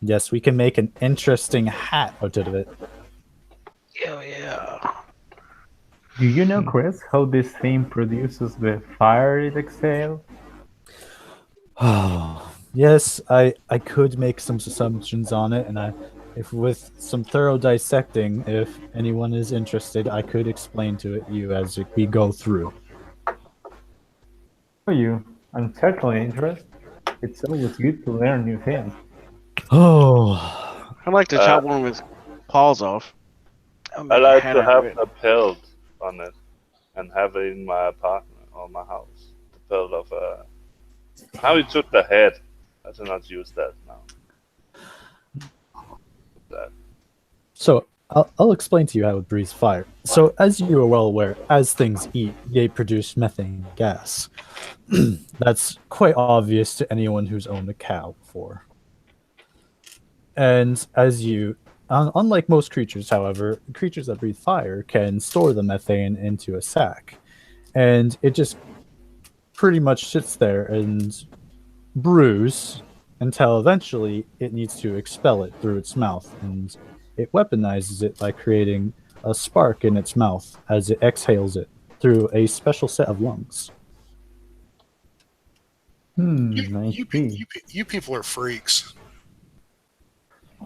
[SPEAKER 5] Yes, we can make an interesting hat out of it.
[SPEAKER 2] Hell yeah.
[SPEAKER 6] Do you know, Chris, how this thing produces the fire it exhales?
[SPEAKER 5] Oh, yes, I could make some assumptions on it, and if with some thorough dissecting, if anyone is interested, I could explain to you as we go through.
[SPEAKER 6] For you, I'm certainly interested. It's always good to learn new things.
[SPEAKER 5] Oh,
[SPEAKER 2] I'd like to chop one of his paws off. I'll make
[SPEAKER 4] I
[SPEAKER 2] a
[SPEAKER 4] like
[SPEAKER 2] hat
[SPEAKER 4] to
[SPEAKER 2] out
[SPEAKER 4] have
[SPEAKER 2] of it.
[SPEAKER 4] a pelt on it and have it in my apartment or my house. The pelt of how you took the head. I do not use that now. That.
[SPEAKER 5] so I'll explain to you how it breathes fire. So, as you are well aware, as things eat, they produce methane gas. That's quite obvious to anyone who's owned a cow before. And unlike most creatures, however, creatures that breathe fire can store the methane into a sac. And it just pretty much sits there and brews until eventually it needs to expel it through its mouth. And it weaponizes it by creating a spark in its mouth as it exhales it through a special set of lungs.
[SPEAKER 6] I see.
[SPEAKER 1] You people are freaks.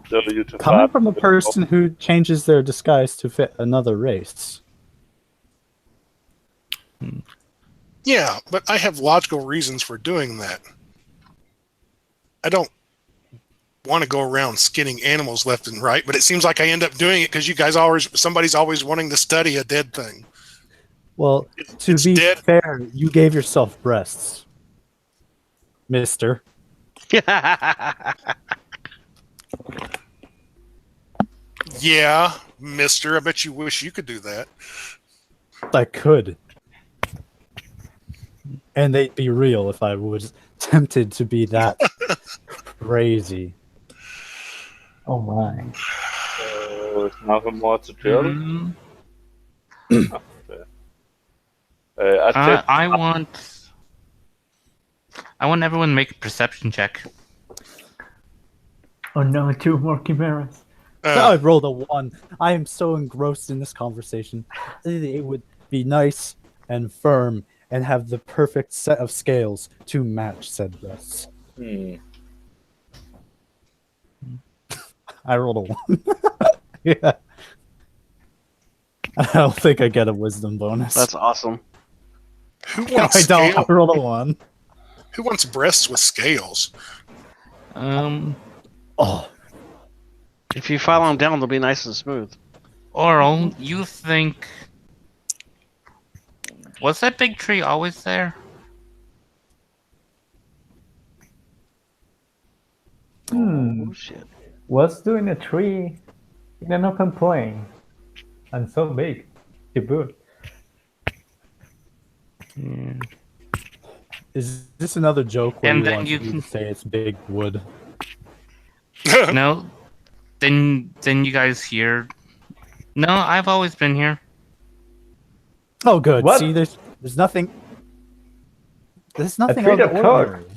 [SPEAKER 4] So you to
[SPEAKER 5] Coming
[SPEAKER 4] fart
[SPEAKER 5] from a
[SPEAKER 4] with-
[SPEAKER 5] person who changes their disguise to fit another race.
[SPEAKER 1] Yeah, but I have logical reasons for doing that. I don't want to go around skinning animals left and right, but it seems like I end up doing it because somebody's always wanting to study a dead thing.
[SPEAKER 5] Well, to
[SPEAKER 1] It's
[SPEAKER 5] be
[SPEAKER 1] dead.
[SPEAKER 5] fair, you gave yourself breasts, mister.
[SPEAKER 1] Yeah, mister, I bet you wish you could do that.
[SPEAKER 5] I could. And they'd be real if I was tempted to be that crazy.
[SPEAKER 6] Oh my.
[SPEAKER 4] It's nothing more to drill.
[SPEAKER 3] Mm,
[SPEAKER 4] I take
[SPEAKER 3] I want everyone to make a perception check.
[SPEAKER 6] Oh no, 2 more chimeras.
[SPEAKER 5] I rolled a 1. I am so engrossed in this conversation. It would be nice and firm and have the perfect set of scales to match said breasts. I rolled a 1. Yeah. I don't think I get a wisdom bonus.
[SPEAKER 2] That's awesome.
[SPEAKER 1] Who
[SPEAKER 5] I
[SPEAKER 1] wants
[SPEAKER 5] don't. I
[SPEAKER 1] scale?
[SPEAKER 5] rolled a 1.
[SPEAKER 1] Who wants breasts with scales?
[SPEAKER 5] Oh,
[SPEAKER 2] If you file them down, they'll be nice and smooth.
[SPEAKER 3] Oral, you think... Was that big tree always there?
[SPEAKER 6] Hmm.
[SPEAKER 2] Oh shit.
[SPEAKER 6] What's doing a tree in an open plain and so big to boot?
[SPEAKER 2] Yeah.
[SPEAKER 5] Is this another joke where
[SPEAKER 3] And
[SPEAKER 5] you
[SPEAKER 3] then
[SPEAKER 5] want
[SPEAKER 3] you
[SPEAKER 5] me
[SPEAKER 3] can-
[SPEAKER 5] to say it's big wood?
[SPEAKER 3] No, then you guys hear. No, I've always been here.
[SPEAKER 5] Oh, good.
[SPEAKER 6] What?
[SPEAKER 5] See, there's nothing. There's nothing
[SPEAKER 6] tree
[SPEAKER 5] out of the
[SPEAKER 6] that talks.
[SPEAKER 5] ordinary.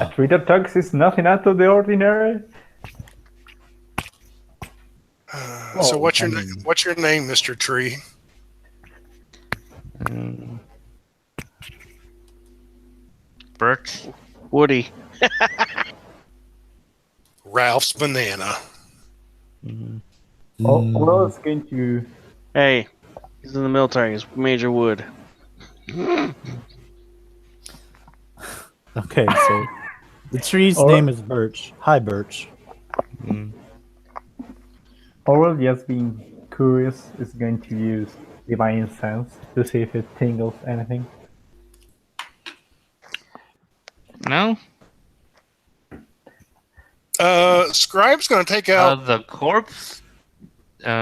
[SPEAKER 6] A tree that talks is nothing out of the ordinary.
[SPEAKER 1] So
[SPEAKER 5] Well,
[SPEAKER 1] what's your
[SPEAKER 5] I
[SPEAKER 1] name?
[SPEAKER 5] mean-
[SPEAKER 1] What's your name, Mister Tree?
[SPEAKER 3] Um, Birch.
[SPEAKER 2] Woody.
[SPEAKER 1] Ralph's banana.
[SPEAKER 3] Mhm.
[SPEAKER 6] Oral is going to.
[SPEAKER 2] Hey, he's in the military. He's Major Wood.
[SPEAKER 5] Okay, so the tree's
[SPEAKER 6] Or-
[SPEAKER 5] name is Birch. Hi, Birch.
[SPEAKER 3] Mm.
[SPEAKER 6] Oral, just being curious, is going to use Divine Sense to see if it tingles anything.
[SPEAKER 3] No,
[SPEAKER 1] Scribe's going to take out.
[SPEAKER 3] the corpse.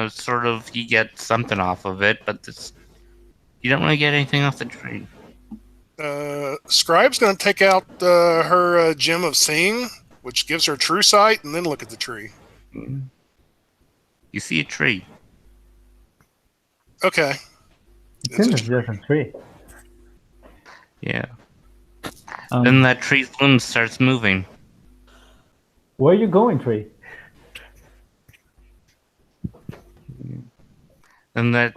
[SPEAKER 3] Sort of, you get something off of it, but you don't really get anything off the tree.
[SPEAKER 1] Scribe's going to take out her gem of seeing, which gives her true sight, and then look at the tree.
[SPEAKER 3] You see a tree.
[SPEAKER 1] Okay.
[SPEAKER 6] It's in a different tree.
[SPEAKER 3] Yeah. Then that tree's limb starts moving.
[SPEAKER 6] Where are you going, tree?
[SPEAKER 3] Then that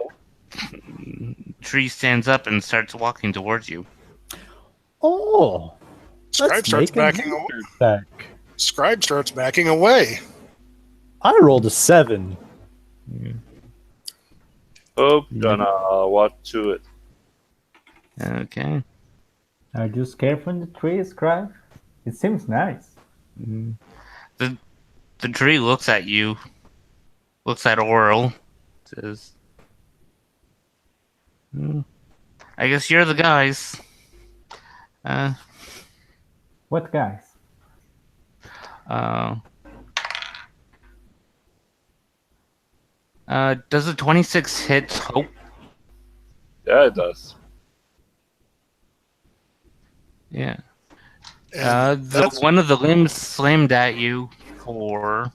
[SPEAKER 3] tree stands up and starts walking towards you.
[SPEAKER 5] Oh,
[SPEAKER 1] Scribe
[SPEAKER 5] let's
[SPEAKER 1] starts
[SPEAKER 5] make a
[SPEAKER 1] backing away.
[SPEAKER 5] back.
[SPEAKER 1] Scribe starts backing away.
[SPEAKER 5] I rolled a 7.
[SPEAKER 4] Hope gonna watch to it.
[SPEAKER 3] Okay.
[SPEAKER 6] Are you scared from the tree, Scribe? It seems nice.
[SPEAKER 3] The tree looks at you, looks at Oral, says, I guess you're the guys.
[SPEAKER 6] What guys?
[SPEAKER 3] Does a 26 hit Hope?
[SPEAKER 4] Yeah, it does.
[SPEAKER 3] Yeah.
[SPEAKER 1] And that's-
[SPEAKER 3] One of the limbs slammed at you for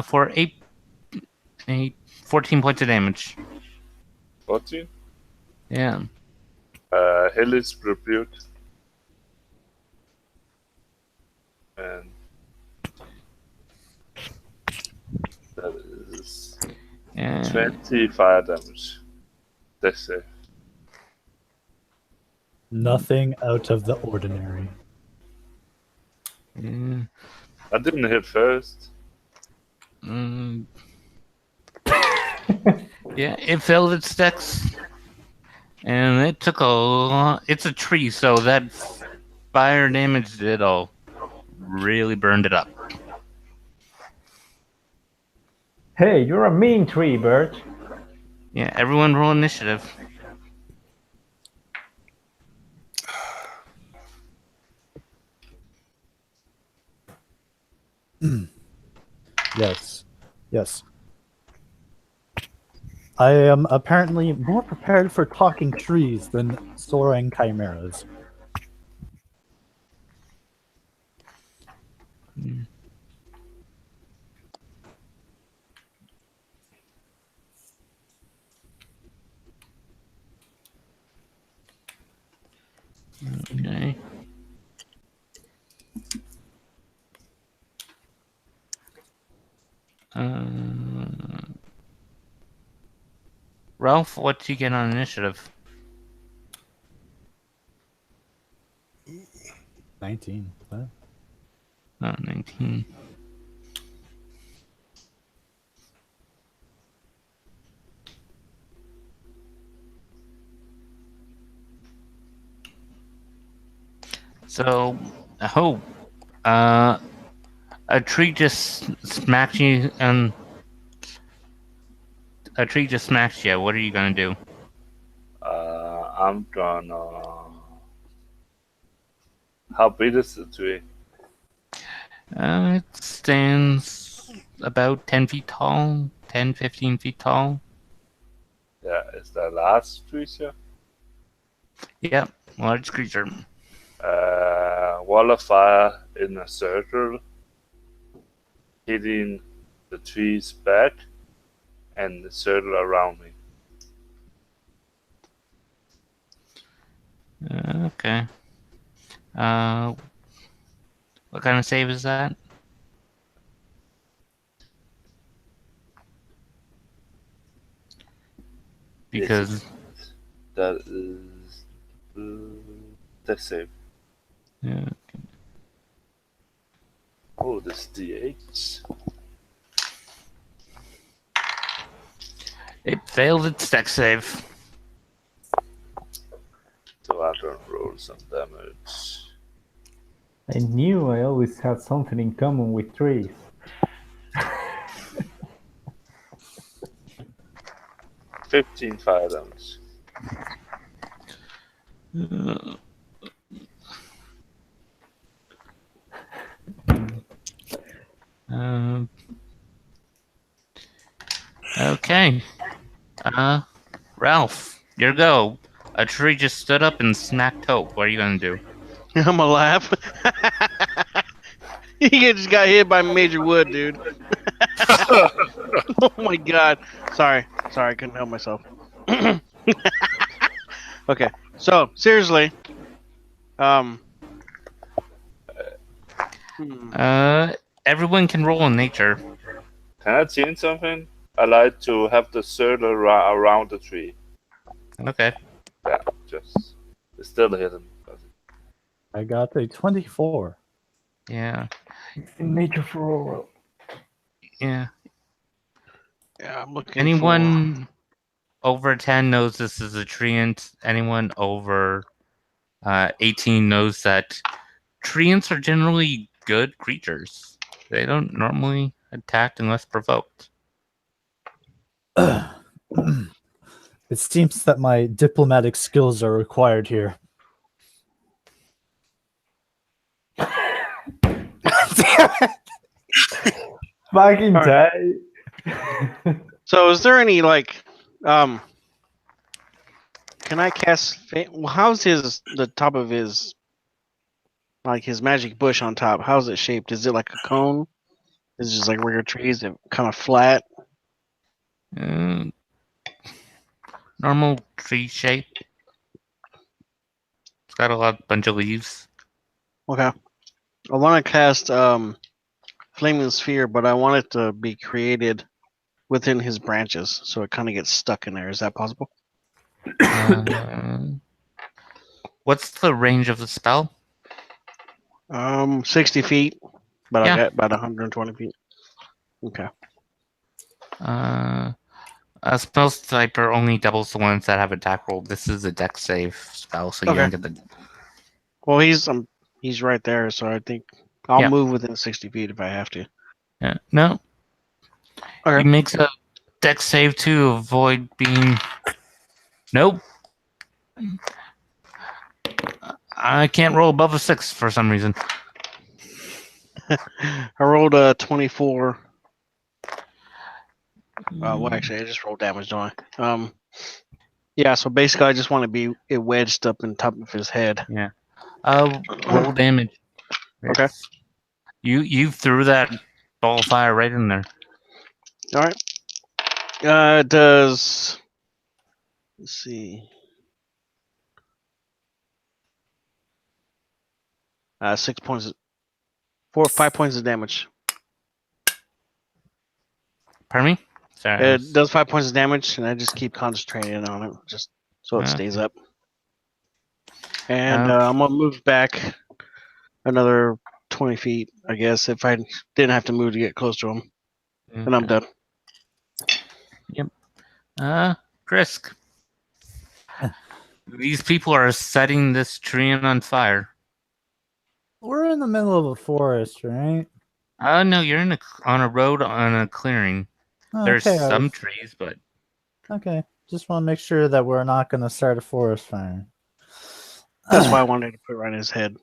[SPEAKER 3] for 14 points of damage.
[SPEAKER 4] 14.
[SPEAKER 3] Yeah.
[SPEAKER 4] Hellish Rebuke. And that is
[SPEAKER 3] Yeah.
[SPEAKER 4] 20 fire damage. That's it.
[SPEAKER 5] Nothing out of the ordinary.
[SPEAKER 3] Yeah.
[SPEAKER 4] I didn't hit first.
[SPEAKER 3] Mm. Yeah, it failed its dex, and it took a lot. It's a tree, so that fire damage did all really burned it up.
[SPEAKER 6] Hey, you're a mean tree, Birch.
[SPEAKER 3] Yeah, everyone roll initiative.
[SPEAKER 5] Yes. Yes. I am apparently more prepared for talking trees than soaring chimeras.
[SPEAKER 3] Okay. Ralph, what do you get on initiative?
[SPEAKER 5] 19. What?
[SPEAKER 3] Oh, 19. So, a tree just smacked you, and a tree just smacked you. What are you gonna do?
[SPEAKER 4] I'm gonna. How big is the tree?
[SPEAKER 3] It stands about 10 feet tall, 10, 15 feet tall.
[SPEAKER 4] Yeah, is that large creature?
[SPEAKER 3] Yep, large creature.
[SPEAKER 4] Wall of fire in a circle, hitting the tree's back and the circle around me.
[SPEAKER 3] Okay. What kind of save is that? Because
[SPEAKER 4] That is that's safe.
[SPEAKER 3] yeah,
[SPEAKER 4] Oh, this D8.
[SPEAKER 3] it failed its dex save.
[SPEAKER 4] So I don't roll some damage.
[SPEAKER 6] I knew I always had something in common with trees.
[SPEAKER 4] 15 fire damage.
[SPEAKER 3] Um, okay. Ralph, your go. A tree just stood up and smacked Hope. What are you gonna do?
[SPEAKER 2] I'm gonna laugh. He just got hit by Major Wood, dude. Oh my god. Sorry, I couldn't help myself. Okay, so seriously, hmm,
[SPEAKER 3] Everyone can roll in nature.
[SPEAKER 4] Can I change something? I like to have the circle around the tree.
[SPEAKER 3] Okay.
[SPEAKER 4] Yeah, just it's still hidden.
[SPEAKER 5] I got a 24.
[SPEAKER 3] Yeah.
[SPEAKER 6] In nature for oral.
[SPEAKER 3] Yeah.
[SPEAKER 2] yeah, I'm looking.
[SPEAKER 3] Anyone over 10 knows this is a treant. Anyone over 18 knows that treants are generally good creatures. They don't normally attack unless provoked.
[SPEAKER 5] It seems that my diplomatic skills are required here. Damn it.
[SPEAKER 6] Fucking
[SPEAKER 2] All
[SPEAKER 6] tight.
[SPEAKER 2] So, is there any like, can I cast? Well, how's the top of his, like his magic bush on top? How's it shaped? Is it like a cone? Is it just like regular trees? It kind of flat.
[SPEAKER 3] Normal tree shape. It's got a bunch of leaves.
[SPEAKER 2] Okay. I want to cast flaming sphere, but I want it to be created within his branches, so it kind of gets stuck in there. Is that possible?
[SPEAKER 3] What's the range of the spell?
[SPEAKER 2] 60 feet, but
[SPEAKER 3] Yeah.
[SPEAKER 2] I got about 120 feet. Okay.
[SPEAKER 3] A spell sniper only doubles the ones that have attack roll. This is a dex save spell, so you
[SPEAKER 2] Okay.
[SPEAKER 3] don't get the.
[SPEAKER 2] Well, he's right there, so I think I'll
[SPEAKER 3] Yeah.
[SPEAKER 2] move within 60 feet if I have to.
[SPEAKER 3] Yeah. No.
[SPEAKER 2] Okay.
[SPEAKER 3] He makes a dex save to avoid being. Nope. I can't roll above a 6 for some reason.
[SPEAKER 2] I rolled a 24. Well, actually, I just rolled damage, don't I? Yeah. So basically, I just want to be it wedged up in top of his head.
[SPEAKER 3] Roll damage.
[SPEAKER 2] Okay.
[SPEAKER 3] You threw that ball of fire right in there.
[SPEAKER 2] All right. It does. Let's see. 6 points. 5 points of damage.
[SPEAKER 3] Pardon me? Sorry.
[SPEAKER 2] It does 5 points of damage, and I just keep concentrating on it, just so it stays up. And I'm gonna move back another 20 feet, I guess, if I didn't have to move to get close to him. And I'm done.
[SPEAKER 3] Krisk. These people are setting this tree on fire.
[SPEAKER 5] We're in the middle of a forest, right?
[SPEAKER 3] No, you're on a road on a clearing. There's
[SPEAKER 5] Okay,
[SPEAKER 3] some trees, but
[SPEAKER 5] Okay. Just want to make sure that we're not going to start a forest fire.
[SPEAKER 2] That's why I wanted to put it right in his head.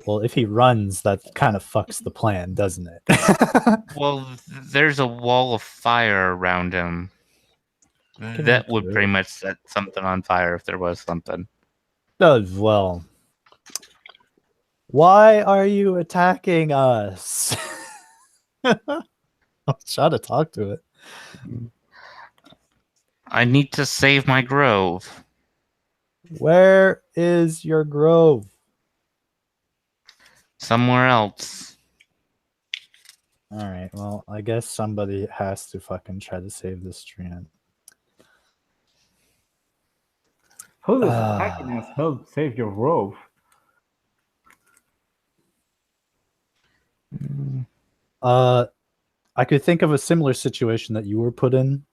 [SPEAKER 5] Well, if he runs, that kind of fucks the plan, doesn't it?
[SPEAKER 3] Well, there's a wall of fire around him.
[SPEAKER 5] Can
[SPEAKER 3] That
[SPEAKER 5] we
[SPEAKER 3] would
[SPEAKER 5] do
[SPEAKER 3] pretty
[SPEAKER 5] it?
[SPEAKER 3] much set something on fire if there was something.
[SPEAKER 5] Well, why are you attacking us? I'll try to talk to it.
[SPEAKER 3] I need to save my grove.
[SPEAKER 5] Where is your grove?
[SPEAKER 3] Somewhere else.
[SPEAKER 5] All right. Well, I guess somebody has to fucking try to save this tree.
[SPEAKER 6] Who does
[SPEAKER 5] Ah.
[SPEAKER 6] attacking us help save your grove?
[SPEAKER 5] I could think of a similar situation that you were put in.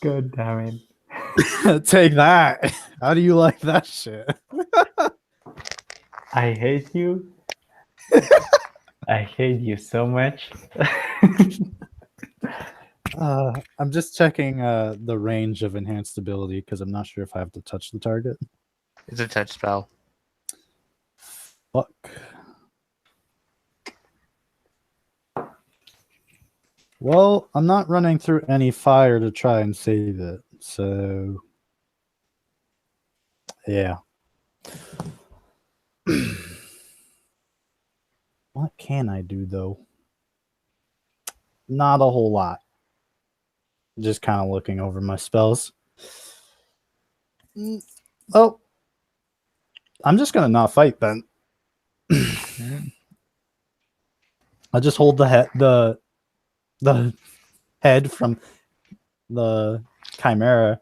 [SPEAKER 6] God damn it.
[SPEAKER 5] Take that. How do you like that shit?
[SPEAKER 6] I hate you. I hate you so much.
[SPEAKER 5] I'm just checking the range of enhanced ability because I'm not sure if I have to touch the target.
[SPEAKER 3] It's a touch spell.
[SPEAKER 5] Fuck. Well, I'm not running through any fire to try and save it, so yeah. What can I do though? Not a whole lot. Just kind of looking over my spells. Oh, I'm just gonna not fight then. I'll just hold the head from the chimera.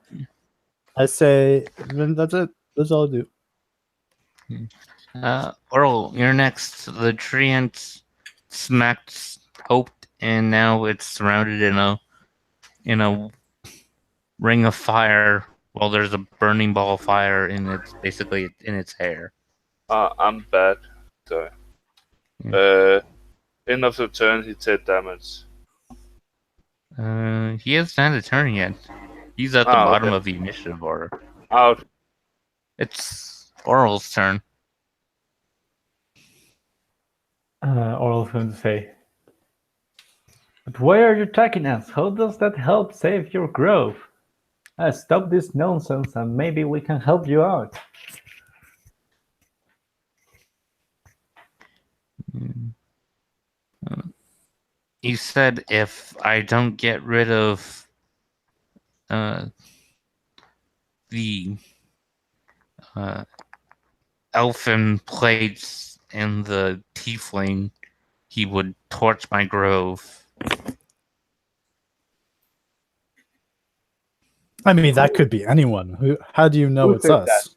[SPEAKER 5] I say, then that's it. That's all I do.
[SPEAKER 3] Earl, you're next. The treant smacked Hope, and now it's surrounded in a ring of fire. Well, there's a burning ball of fire in its basically in its hair.
[SPEAKER 4] I'm bad. Sorry. End of the turn, he take damage.
[SPEAKER 3] He hasn't had a turn yet. He's at the bottom
[SPEAKER 4] okay.
[SPEAKER 3] of the initiative order.
[SPEAKER 4] Out.
[SPEAKER 3] It's Oral's turn.
[SPEAKER 6] Oral's going to say, but why are you attacking us? How does that help save your grove? Stop this nonsense and maybe we can help you out.
[SPEAKER 3] He said if I don't get rid of the elfin plates and the tiefling, he would torch my grove.
[SPEAKER 5] I mean, that could be anyone. How do you know
[SPEAKER 6] Who
[SPEAKER 5] it's
[SPEAKER 6] said
[SPEAKER 5] us?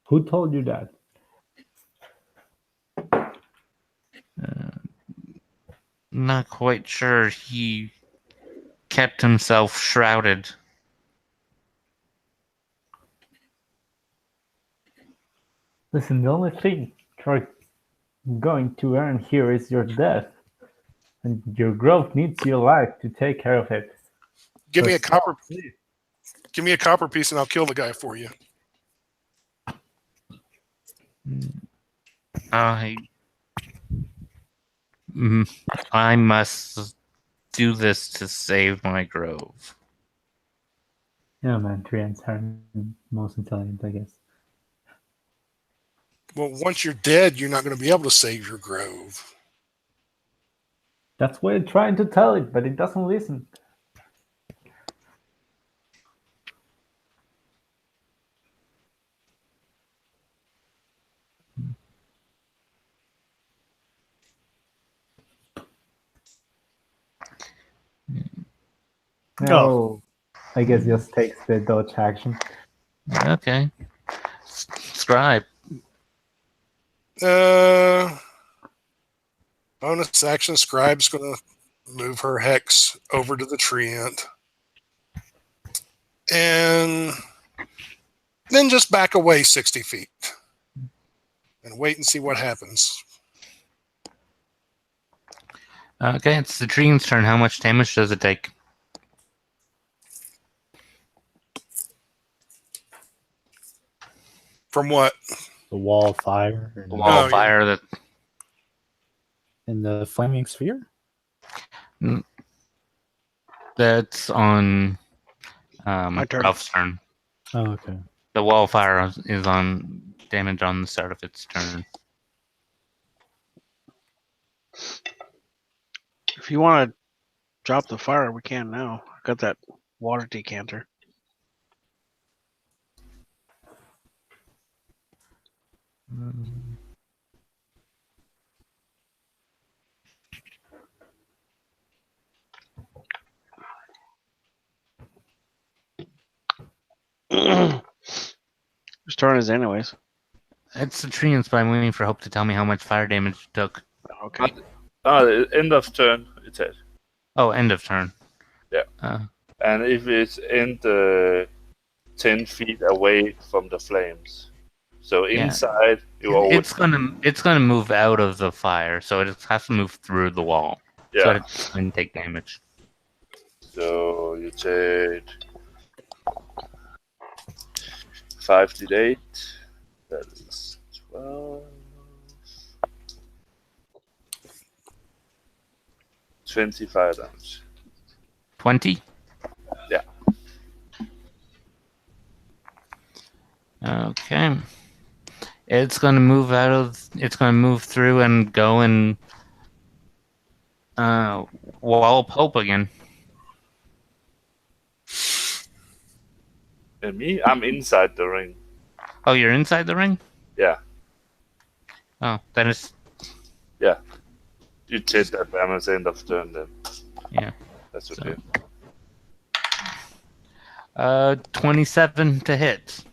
[SPEAKER 6] Who told you that?
[SPEAKER 3] Not quite sure. He kept himself shrouded.
[SPEAKER 6] Listen, the only thing you're going to earn here is your death. And your grove needs your life to take care of it.
[SPEAKER 1] Give me
[SPEAKER 6] So
[SPEAKER 1] a copper. Give me a copper piece, and I'll kill the guy for you.
[SPEAKER 3] I must do this to save my grove.
[SPEAKER 6] Yeah, man, Trian's are most intelligent, I guess.
[SPEAKER 1] Well, once you're dead, you're not going to be able to save your grove.
[SPEAKER 6] That's what I'm trying to tell it, but it doesn't listen. No, I guess just takes the dodge action.
[SPEAKER 3] Okay. Scribe.
[SPEAKER 1] Bonus action. Scribe's going to move her hex over to the treant. And then just back away 60 feet. and wait and see what happens.
[SPEAKER 3] Okay, it's the Dream's turn. How much damage does it take?
[SPEAKER 1] From what?
[SPEAKER 5] The wall of fire
[SPEAKER 3] The
[SPEAKER 5] and,
[SPEAKER 3] wall
[SPEAKER 1] Oh,
[SPEAKER 3] of
[SPEAKER 1] yeah.
[SPEAKER 3] fire that
[SPEAKER 5] and the flaming sphere.
[SPEAKER 3] that's on
[SPEAKER 2] My turn.
[SPEAKER 3] Ralph's turn.
[SPEAKER 5] Oh, okay.
[SPEAKER 3] The wall of fire is on damage on the start of its turn.
[SPEAKER 2] If you want to drop the fire, we can now. I got that water decanter. Whose turn is it anyways?
[SPEAKER 3] It's the Treants, but I'm waiting for Hope to tell me how much fire damage it took.
[SPEAKER 2] Okay.
[SPEAKER 4] End of turn, it said.
[SPEAKER 3] Oh, end of turn.
[SPEAKER 4] Yeah.
[SPEAKER 3] Uh,
[SPEAKER 4] And if it's in the 10 feet away from the flames. So
[SPEAKER 3] Yeah.
[SPEAKER 4] inside, you always.
[SPEAKER 3] it's gonna move out of the fire, so it has to move through the wall. So
[SPEAKER 4] Yeah.
[SPEAKER 3] it doesn't take damage.
[SPEAKER 4] So you take 5d8. That is 12. 25 damage.
[SPEAKER 3] 20?
[SPEAKER 4] Yeah.
[SPEAKER 3] Okay. It's gonna move out of. It's gonna move through and go and wall Pope again.
[SPEAKER 4] And me, I'm inside the ring.
[SPEAKER 3] Oh, you're inside the ring?
[SPEAKER 4] Yeah.
[SPEAKER 3] Oh, then it's
[SPEAKER 4] You take that damage end of turn then.
[SPEAKER 3] Yeah.
[SPEAKER 4] That's
[SPEAKER 3] So-
[SPEAKER 4] okay.
[SPEAKER 3] 27 to hit.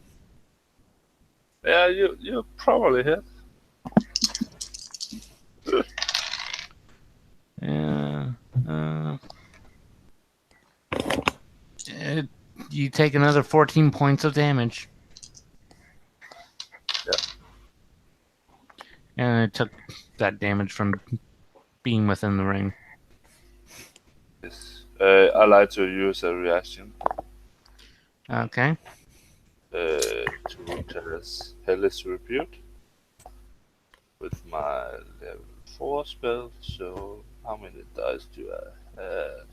[SPEAKER 4] Yeah, you probably hit.
[SPEAKER 3] Yeah. You take another 14 points of damage.
[SPEAKER 4] Yeah.
[SPEAKER 3] And it took that damage from being within the ring.
[SPEAKER 4] Yes. I like to use a reaction
[SPEAKER 3] Okay.
[SPEAKER 4] to cast Hellish Rebuke with my level 4 spell. So how many dice do I have?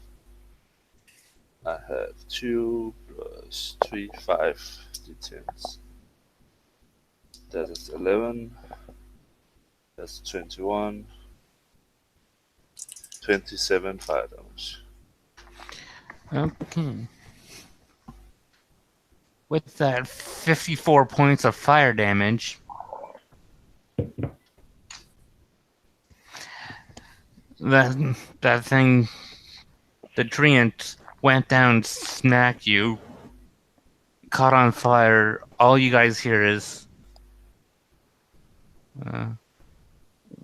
[SPEAKER 4] I have 2 plus 3, 5 d10s. That is 11. That's 21. 27 fire damage.
[SPEAKER 3] Okay. With that 54 points of fire damage, that thing, the Treant went down, smacked you, caught on fire. All you guys hear is,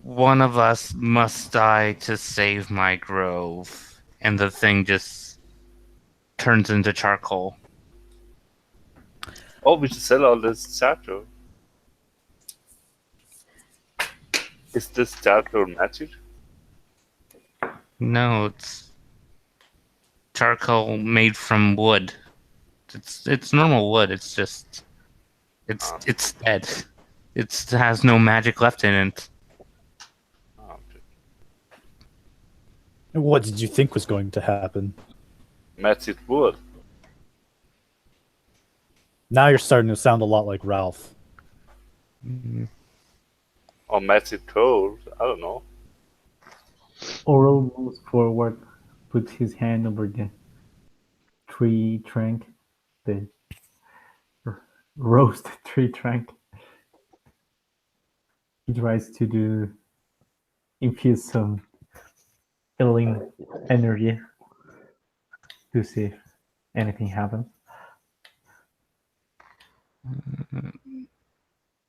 [SPEAKER 3] one of us must die to save my grove. And the thing just turns into charcoal.
[SPEAKER 4] Oh, we should sell all this charcoal. Is this charcoal magic?
[SPEAKER 3] No, it's charcoal made from wood. It's normal wood. It's just it's dead. It has no magic left in it.
[SPEAKER 4] Oh, okay.
[SPEAKER 5] What did you think was going to happen?
[SPEAKER 4] Magic wood.
[SPEAKER 5] Now you're starting to sound a lot like Ralph.
[SPEAKER 4] Or magic coal. I don't know.
[SPEAKER 6] Oral moves forward, puts his hand over the tree trunk, the roasted tree trunk. He tries to infuse some healing energy to see if anything happens.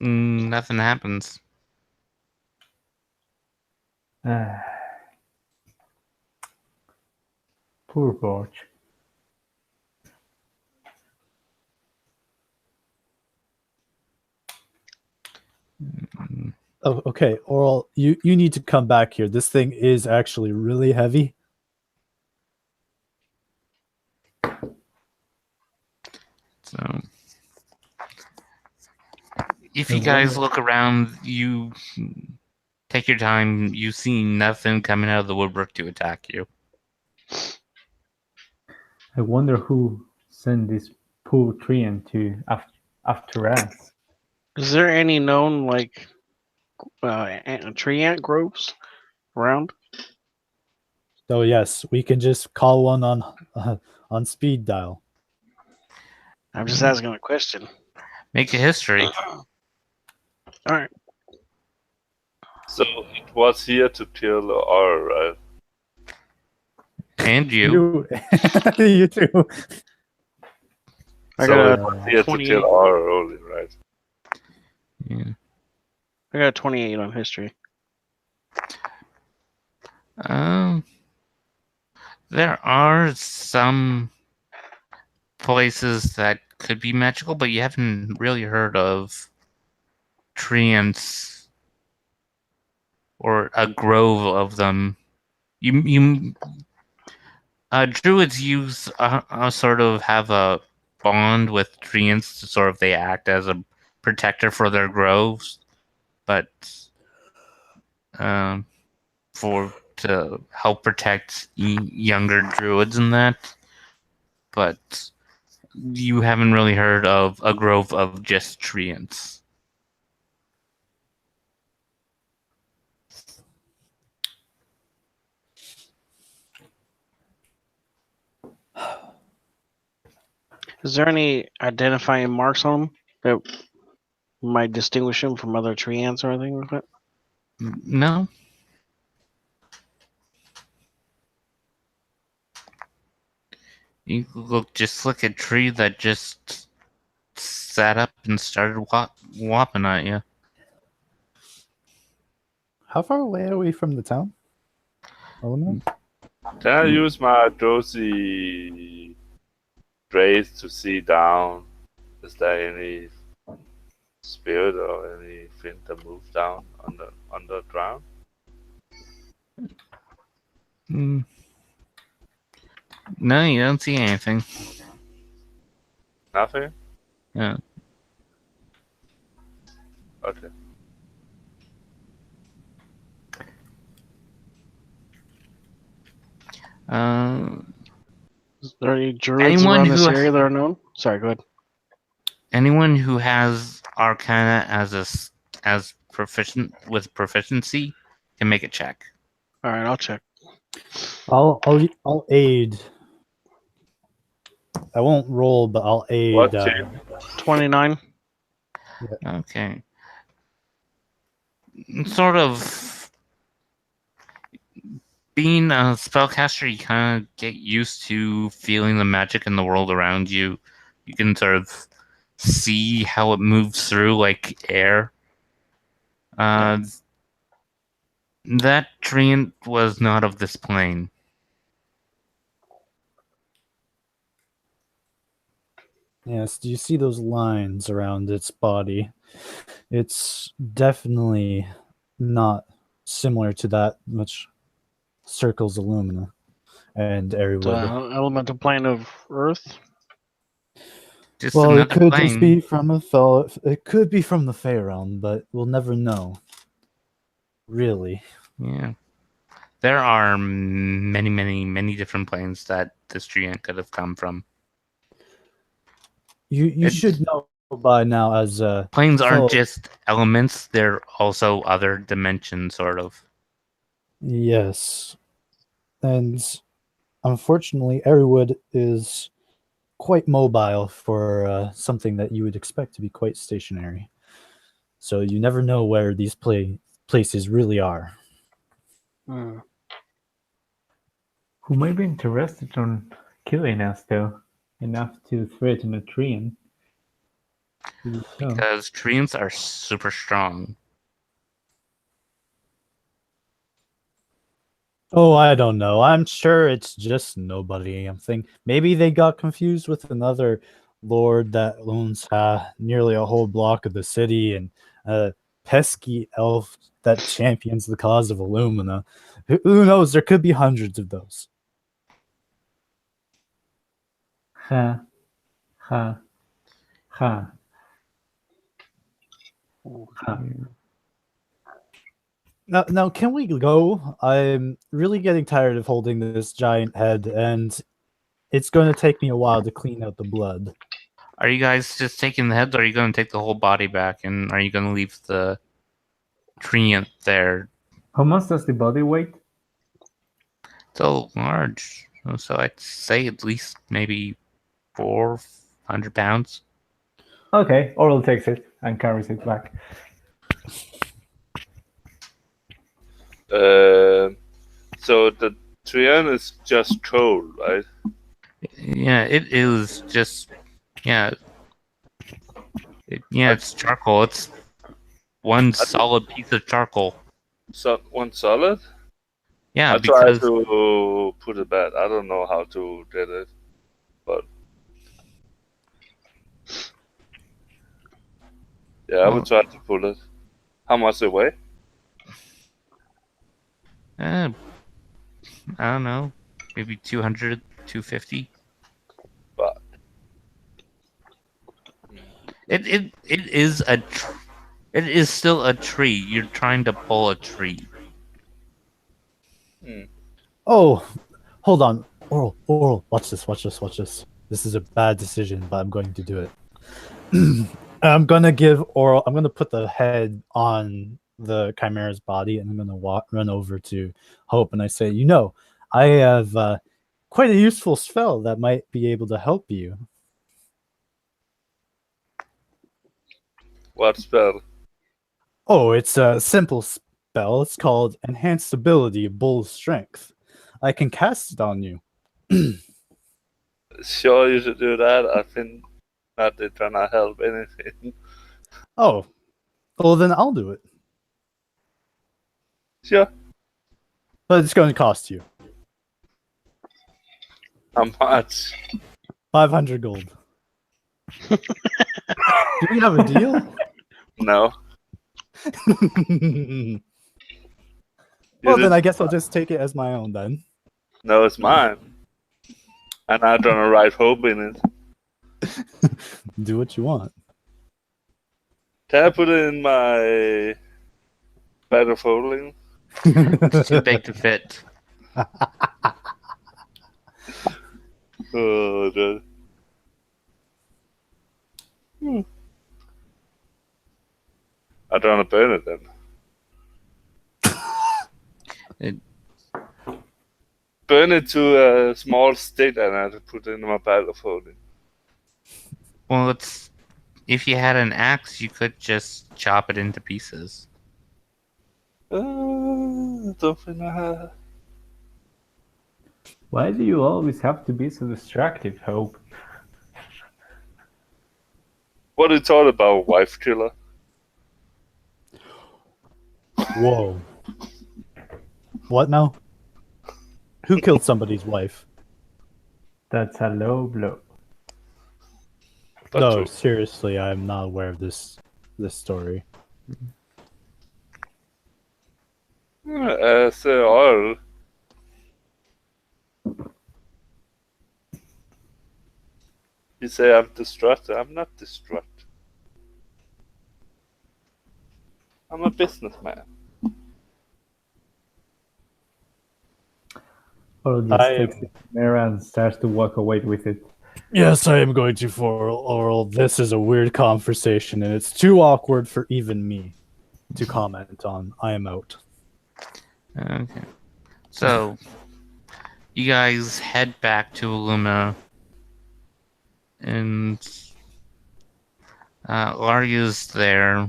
[SPEAKER 3] Nothing happens.
[SPEAKER 6] Poor Borch.
[SPEAKER 5] Oh, okay, Oral, you need to come back here. This thing is actually really heavy.
[SPEAKER 3] So, if you guys look around, you take your time. You see nothing coming out of the woodwork to attack you.
[SPEAKER 6] I wonder who sent this poor Treant to after us.
[SPEAKER 2] Is there any known like tree ant groves around?
[SPEAKER 5] So yes, we can just call one on speed dial.
[SPEAKER 2] I'm just asking a question.
[SPEAKER 3] Make a history.
[SPEAKER 2] All right.
[SPEAKER 4] So it was here to kill R, right?
[SPEAKER 3] And you.
[SPEAKER 5] You too.
[SPEAKER 2] I
[SPEAKER 4] So
[SPEAKER 2] got
[SPEAKER 4] it was here to
[SPEAKER 2] 28.
[SPEAKER 4] kill R only, right?
[SPEAKER 3] Yeah.
[SPEAKER 2] I got 28 on history.
[SPEAKER 3] There are some places that could be magical, but you haven't really heard of treants or a grove of them. Druids use a sort of have a bond with treants to sort of they act as a protector for their groves, but to help protect younger druids and that. But you haven't really heard of a grove of just treants.
[SPEAKER 2] Is there any identifying marks on them that might distinguish them from other tree ants or anything like that?
[SPEAKER 3] No. You just look at a tree that just sat up and started whopping at you.
[SPEAKER 5] How far away are we from the town? Oh no.
[SPEAKER 4] Can I use my Josie rays to see down? Is there any spirit or anything that moves down underground?
[SPEAKER 3] No, you don't see anything.
[SPEAKER 4] Nothing?
[SPEAKER 3] Yeah.
[SPEAKER 4] Okay.
[SPEAKER 2] Is there any druids
[SPEAKER 3] Anyone
[SPEAKER 2] around this
[SPEAKER 3] who-
[SPEAKER 2] area that are known? Sorry, go ahead.
[SPEAKER 3] Anyone who has Arcana as proficiency can make a check.
[SPEAKER 2] All right, I'll check.
[SPEAKER 5] I'll aid. I won't roll, but I'll aid.
[SPEAKER 4] What check?
[SPEAKER 2] 29.
[SPEAKER 3] Okay. Sort of being a spellcaster, you kind of get used to feeling the magic in the world around you. You can sort of see how it moves through like air. That treant was not of this plane.
[SPEAKER 5] Yes, do you see those lines around its body? It's definitely not similar to that which circles Illumina and
[SPEAKER 2] The
[SPEAKER 5] Everywood.
[SPEAKER 2] elemental plane of Earth.
[SPEAKER 3] Just
[SPEAKER 5] Well, it
[SPEAKER 3] another
[SPEAKER 5] could
[SPEAKER 3] plane.
[SPEAKER 5] just be from a fellow. It could be from the Fey realm, but we'll never know. Really.
[SPEAKER 3] Yeah. There are many, many, many different planes that this treant could have come from.
[SPEAKER 5] You
[SPEAKER 3] It's-
[SPEAKER 5] should know by now as
[SPEAKER 3] Planes aren't
[SPEAKER 5] fellow-
[SPEAKER 3] just elements, they're also other dimensions, sort of.
[SPEAKER 5] Yes. And unfortunately, Everywood is quite mobile for something that you would expect to be quite stationary. So you never know where these places really are.
[SPEAKER 2] Hmm.
[SPEAKER 6] Who might be interested on killing us, though, enough to threaten a Treant?
[SPEAKER 3] Because treants are super strong.
[SPEAKER 5] Oh, I don't know. I'm sure it's just nobody. I'm thinking maybe they got confused with another lord that owns nearly a whole block of the city and pesky elf that champions the cause of Illumina. Who knows? There could be hundreds of those.
[SPEAKER 6] Ha, ha, ha, ha.
[SPEAKER 5] Now, can we go? I'm really getting tired of holding this giant head, and it's going to take me a while to clean out the blood.
[SPEAKER 3] Are you guys just taking the head, or are you going to take the whole body back? And are you going to leave the treant there?
[SPEAKER 6] How much does the body weight?
[SPEAKER 3] So large. So I'd say at least maybe 400 pounds.
[SPEAKER 6] Okay, Oral takes it and carries it back.
[SPEAKER 4] So the Trian is just coal, right?
[SPEAKER 3] Yeah, it is just. Yeah. It's charcoal. It's one solid piece of charcoal.
[SPEAKER 4] So one solid.
[SPEAKER 3] Yeah,
[SPEAKER 4] I tried
[SPEAKER 3] because
[SPEAKER 4] to put it back. I don't know how to get it, but yeah, I will try to pull it. How much it weigh?
[SPEAKER 3] I don't know, maybe 200, 250.
[SPEAKER 4] But
[SPEAKER 3] It is it is still a tree. You're trying to pull a tree.
[SPEAKER 5] Oh, hold on. Oral, watch this. This is a bad decision, but I'm going to do it. I'm going to put the head on the Chimera's body, and I'm going to run over to Hope, and I say, I have quite a useful spell that might be able to help you.
[SPEAKER 4] what spell?
[SPEAKER 5] Oh, it's a simple spell. It's called Enhanced Ability Bull Strength. I can cast it on you.
[SPEAKER 4] Sure, you should do that. I think not they trying to help anything.
[SPEAKER 5] Oh, well then I'll do it.
[SPEAKER 4] Sure.
[SPEAKER 5] But it's going to cost you
[SPEAKER 4] How much?
[SPEAKER 5] 500 gold. Do we have a deal?
[SPEAKER 4] No.
[SPEAKER 5] Well, then I guess I'll just take it as my own then.
[SPEAKER 4] No, it's mine. And I don't write hope in it.
[SPEAKER 5] Do what you want.
[SPEAKER 4] Can I put it in my better folding?
[SPEAKER 3] It's too big to fit.
[SPEAKER 4] Oh, dude. I don't want to burn it then. Burn it to a small stick and I have to put it in my battle folding.
[SPEAKER 3] Well, it's if you had an axe, you could just chop it into pieces.
[SPEAKER 4] I don't think I have.
[SPEAKER 6] Why do you always have to be so distracted, Hope?
[SPEAKER 4] What do you thought about wife killer?
[SPEAKER 5] Whoa. What now? Who killed somebody's wife?
[SPEAKER 6] That's a low blow.
[SPEAKER 4] But
[SPEAKER 5] No,
[SPEAKER 4] true.
[SPEAKER 5] seriously, I'm not aware of this story.
[SPEAKER 4] As oil. You say I'm distraught. I'm not distraught. I'm a businessman.
[SPEAKER 6] Oral just
[SPEAKER 5] I
[SPEAKER 6] takes the camera and starts to walk away with it.
[SPEAKER 5] Yes, I am going to for Oral. This is a weird conversation, and it's too awkward for even me to comment on. I am out.
[SPEAKER 3] Okay. So, you guys head back to Illumina, and Laria's there,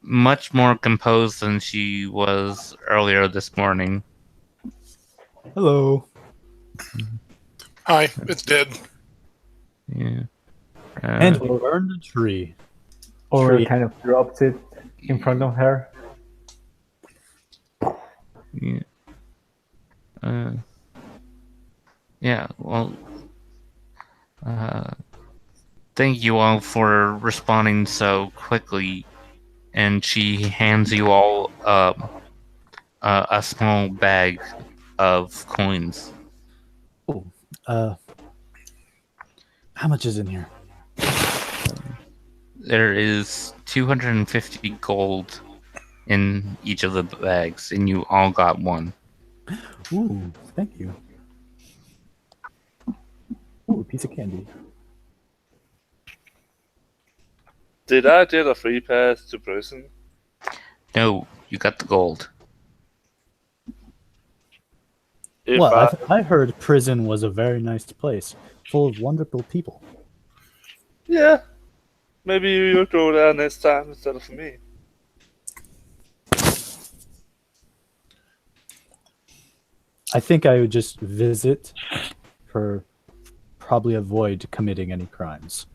[SPEAKER 3] much more composed than she was earlier this morning.
[SPEAKER 5] Hello.
[SPEAKER 1] Hi, it's dead.
[SPEAKER 3] Yeah.
[SPEAKER 5] And we burned a tree.
[SPEAKER 6] Oral
[SPEAKER 5] Tree.
[SPEAKER 6] kind of drops it in front of her.
[SPEAKER 3] Yeah. Yeah, well, thank you all for responding so quickly. and she hands you all a small bag of coins.
[SPEAKER 5] Oh, how much is in here?
[SPEAKER 3] There is 250 gold in each of the bags, and you all got one.
[SPEAKER 5] Ooh, thank you. Ooh, a piece of candy.
[SPEAKER 4] Did I get a free pass to prison?
[SPEAKER 3] No, you got the gold.
[SPEAKER 4] If
[SPEAKER 5] Well, I heard prison was a very nice place, full of wonderful people.
[SPEAKER 4] yeah, maybe you go there next time instead of me.
[SPEAKER 5] I think I would just visit for probably avoid committing any crimes.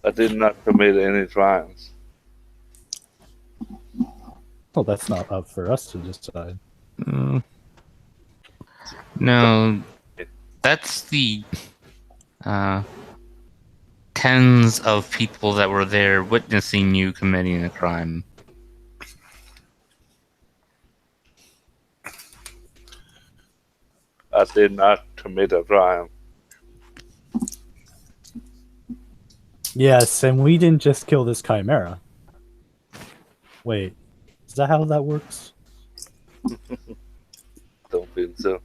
[SPEAKER 4] I did not commit any crimes.
[SPEAKER 5] Well, that's not up for us to decide.
[SPEAKER 3] No, that's the tens of people that were there witnessing you committing a crime.
[SPEAKER 4] I did not commit a crime.
[SPEAKER 5] Yes, and we didn't just kill this chimera. Wait, is that how that works?
[SPEAKER 4] Don't feel so.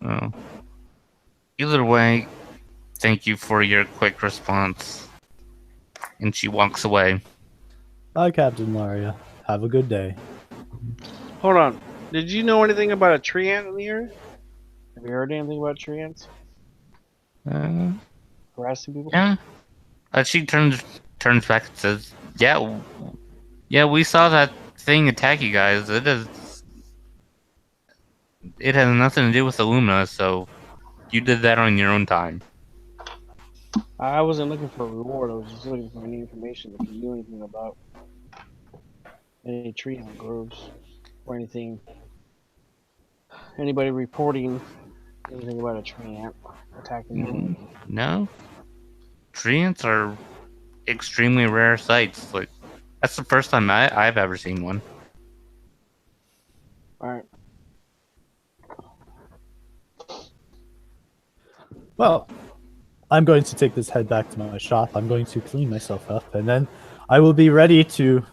[SPEAKER 3] Oh. Either way, thank you for your quick response. And she walks away.
[SPEAKER 5] Bye, Captain Laria. Have a good day.
[SPEAKER 2] Hold on. Did you know anything about a tree ant in the area? Have you heard anything about tree ants harassing people?
[SPEAKER 3] Yeah. She turns back and says, "Yeah, we saw that thing attack you guys. It has nothing to do with Illumina, so you did that on your own time."
[SPEAKER 2] I wasn't looking for a reward. I was just looking for any information if you knew anything about any tree ant groves or anything. Anybody reporting anything about a tree ant attacking them?
[SPEAKER 3] No. Tree ants are extremely rare sights. Like, that's the first time I've ever seen one.
[SPEAKER 2] Alright.
[SPEAKER 5] Well, I'm going to take this head back to my shop. I'm going to clean myself up, and then I will be ready to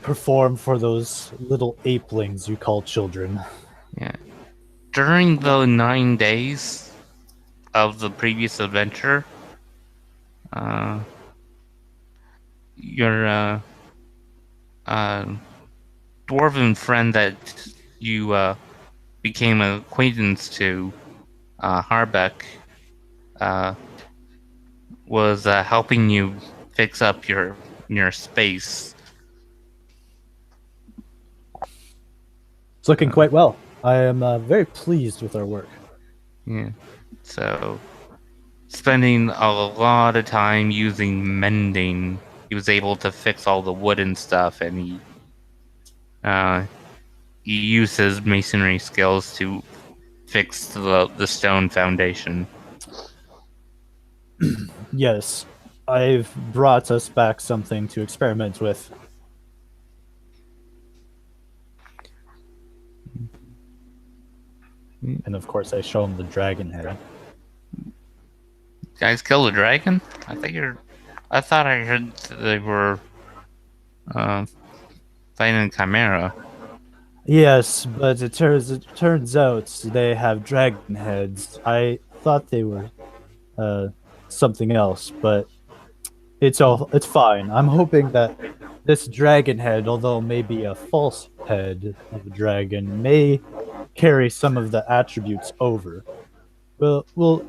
[SPEAKER 5] perform for those little apelings you call children.
[SPEAKER 3] Yeah. During the 9 days of the previous adventure, your dwarven friend that you became an acquaintance to, Harbeck, was helping you fix up your space.
[SPEAKER 5] It's looking quite well. I am very pleased with our work.
[SPEAKER 3] Yeah. So, spending a lot of time using mending, he was able to fix all the wooden stuff, and he used his masonry skills to fix the stone foundation.
[SPEAKER 5] Yes, I've brought us back something to experiment with. And of course, I show him the dragon head.
[SPEAKER 3] Guys kill the dragon? I thought I heard they were fighting a chimera.
[SPEAKER 5] Yes, but it turns out they have dragon heads. I thought they were something else, but it's fine. I'm hoping that this dragon head, although maybe a false head of a dragon, may carry some of the attributes over. We'll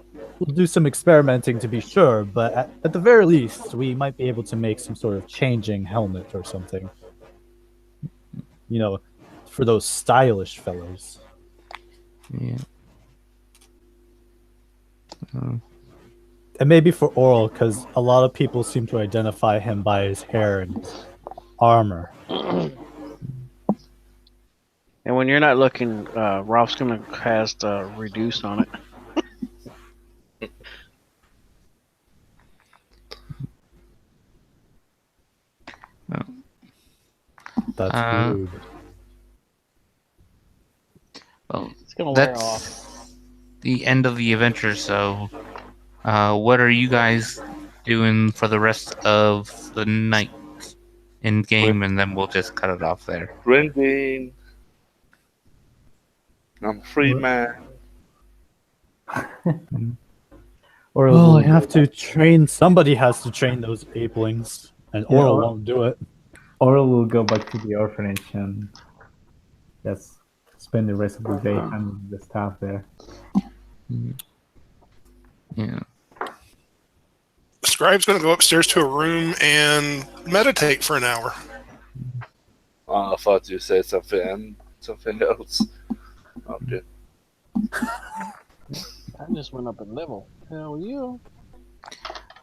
[SPEAKER 5] do some experimenting to be sure, but at the very least, we might be able to make some sort of changing helmet or something. You know, for those stylish fellows.
[SPEAKER 3] Yeah.
[SPEAKER 5] And maybe for Oral, because a lot of people seem to identify him by his hair and his armor.
[SPEAKER 2] And when you're not looking, Ralph's gonna cast reduce on it.
[SPEAKER 5] That's
[SPEAKER 3] Uh,
[SPEAKER 5] rude.
[SPEAKER 3] Well,
[SPEAKER 2] It's gonna wear
[SPEAKER 3] that's
[SPEAKER 2] off.
[SPEAKER 3] the end of the adventure. So, what are you guys doing for the rest of the night in game? And then we'll just cut it off there.
[SPEAKER 4] Grinding. I'm a free man.
[SPEAKER 6] Oral
[SPEAKER 5] Well, I
[SPEAKER 6] will
[SPEAKER 5] have to train. Somebody has to train those apelings, and
[SPEAKER 6] Yeah,
[SPEAKER 5] Oral
[SPEAKER 6] or-
[SPEAKER 5] won't do it.
[SPEAKER 6] Oral will go back to the orphanage and just spend the rest of the day handling the staff there.
[SPEAKER 3] Yeah.
[SPEAKER 1] Scribe's going to go upstairs to a room and meditate for an hour.
[SPEAKER 4] I thought you said something else. Okay.
[SPEAKER 2] I just went up in level. Hell you.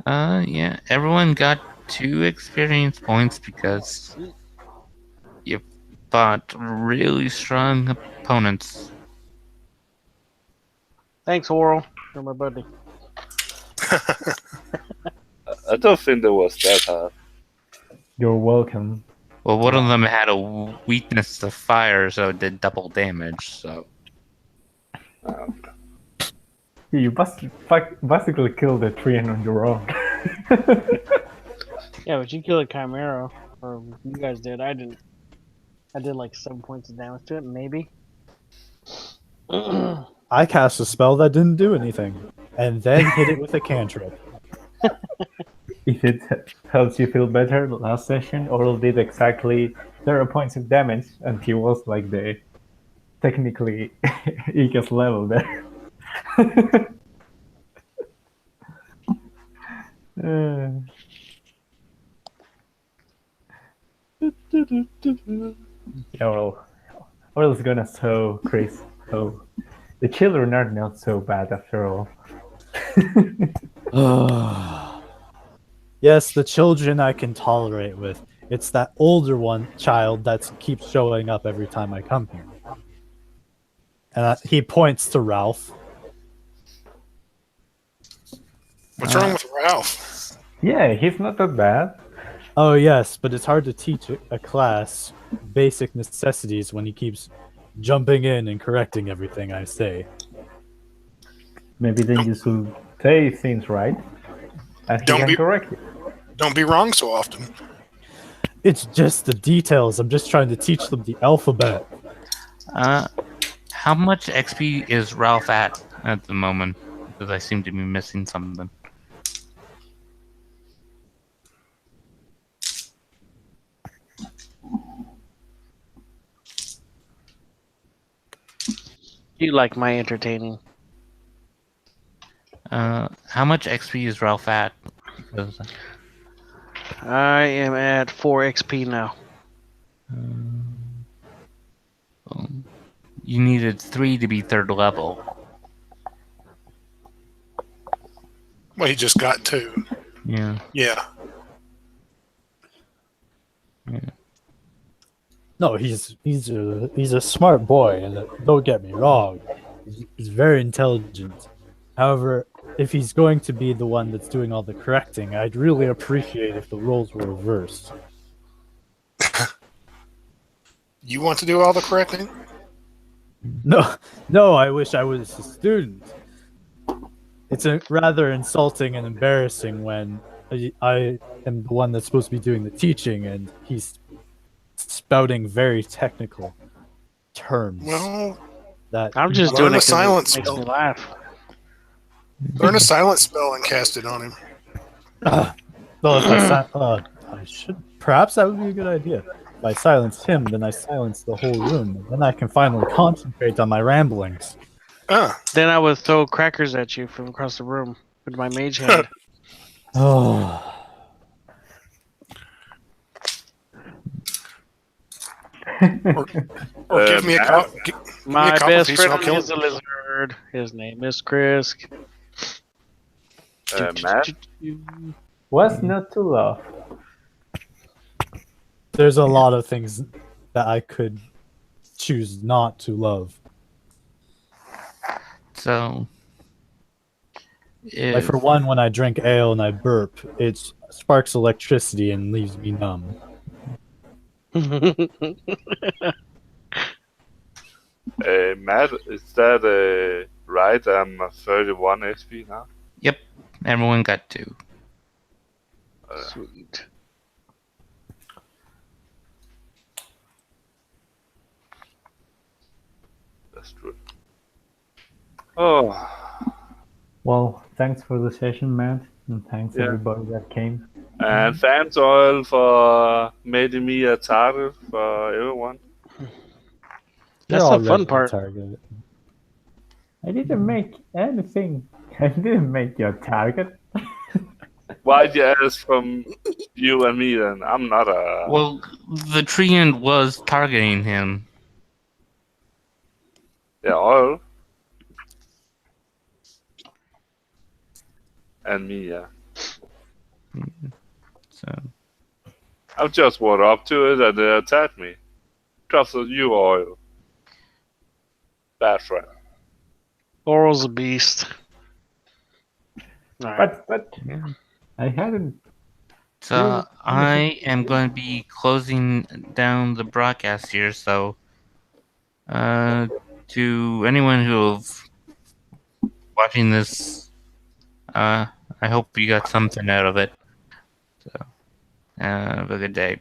[SPEAKER 3] Yeah. Everyone got 2 experience points because you fought really strong opponents.
[SPEAKER 2] Thanks, Oral. You're my buddy.
[SPEAKER 4] I don't think there was that hard.
[SPEAKER 6] You're welcome.
[SPEAKER 3] Well, one of them had a weakness to fire, so it did double damage. So
[SPEAKER 6] You basically killed the tree on your own.
[SPEAKER 2] Yeah, but you killed a Chimera, or you guys did. I didn't. I did like 7 points of damage to it, maybe.
[SPEAKER 5] I cast a spell that didn't do anything, and then hit it with a cantrip.
[SPEAKER 6] If it helps you feel better, last session Oral did exactly 0 points of damage, and he was like the technically Ika's level there. Yeah, Oral's gonna show Chris. So the children are not so bad after all.
[SPEAKER 5] Yes, the children I can tolerate with. It's that older one child that keeps showing up every time I come here. And he points to Ralph.
[SPEAKER 1] What's wrong with Ralph?
[SPEAKER 6] Yeah, he's not that bad.
[SPEAKER 5] Oh yes, but it's hard to teach a class basic necessities when he keeps jumping in and correcting everything I say.
[SPEAKER 6] Maybe then you should say things right, and he
[SPEAKER 1] Don't
[SPEAKER 6] can
[SPEAKER 1] be-
[SPEAKER 6] correct you.
[SPEAKER 1] Don't be wrong so often.
[SPEAKER 5] It's just the details. I'm just trying to teach them the alphabet.
[SPEAKER 3] how much XP is Ralph at the moment? Because I seem to be missing something.
[SPEAKER 2] You like my entertaining.
[SPEAKER 3] How much XP is Ralph at? Because,
[SPEAKER 2] I am at 4 XP now.
[SPEAKER 3] you needed 3 to be 3rd level.
[SPEAKER 1] Well, he just got 2.
[SPEAKER 3] Yeah.
[SPEAKER 1] Yeah.
[SPEAKER 5] No, he's a smart boy, and don't get me wrong, he's very intelligent. However, if he's going to be the one that's doing all the correcting, I'd really appreciate if the roles were reversed.
[SPEAKER 1] You want to do all the correcting?
[SPEAKER 5] No, I wish I was a student. It's rather insulting and embarrassing when I am the one that's supposed to be doing the teaching, and he's spouting very technical terms.
[SPEAKER 1] Well,
[SPEAKER 5] That
[SPEAKER 2] I'm just
[SPEAKER 1] Learn
[SPEAKER 2] doing
[SPEAKER 1] a
[SPEAKER 2] it 'cause
[SPEAKER 1] silence
[SPEAKER 2] it makes
[SPEAKER 1] spell.
[SPEAKER 2] me laugh.
[SPEAKER 1] learn a silent spell and cast it on him.
[SPEAKER 5] well, if I should. Perhaps that would be a good idea. If I silence him, then I silence the whole room. And then I can finally concentrate on my ramblings.
[SPEAKER 2] Then I would throw crackers at you from across the room with my mage hand.
[SPEAKER 5] Oh.
[SPEAKER 1] Or give me a
[SPEAKER 4] Matt?
[SPEAKER 2] My
[SPEAKER 1] copper
[SPEAKER 2] best
[SPEAKER 1] piece and I'll
[SPEAKER 2] friend
[SPEAKER 1] kill
[SPEAKER 2] is a lizard. His name is Chris.
[SPEAKER 4] Matt?
[SPEAKER 6] What's not to love?
[SPEAKER 5] There's a lot of things that I could choose not to love.
[SPEAKER 3] So,
[SPEAKER 5] Like for one, when I drink ale and I burp, it sparks electricity and leaves me numb.
[SPEAKER 4] Matt, is that right? I'm 31 XP now.
[SPEAKER 3] Yep, everyone got 2.
[SPEAKER 2] Sweet.
[SPEAKER 4] That's true. Oh,
[SPEAKER 6] Well, thanks for the session, Matt, and thanks
[SPEAKER 4] Yeah.
[SPEAKER 6] everybody that came.
[SPEAKER 4] and thanks all for making me a target for everyone.
[SPEAKER 2] That's
[SPEAKER 5] You're
[SPEAKER 2] the fun
[SPEAKER 5] already a
[SPEAKER 2] part.
[SPEAKER 5] target.
[SPEAKER 6] I didn't make anything. I didn't make your target.
[SPEAKER 4] Why'd you ask from you and me then? I'm not a.
[SPEAKER 3] Well, the treant was targeting him.
[SPEAKER 4] Yeah, all. And me, yeah.
[SPEAKER 3] So
[SPEAKER 4] I just walked up to it and they attacked me. Because of you, Oil. Bad friend.
[SPEAKER 2] Oral's a beast. All right.
[SPEAKER 6] But
[SPEAKER 3] yeah.
[SPEAKER 6] I hadn't.
[SPEAKER 3] So
[SPEAKER 6] Yeah.
[SPEAKER 3] I am going to be closing down the broadcast here. So, to anyone who's watching this, I hope you got something out of it. So, have a good day.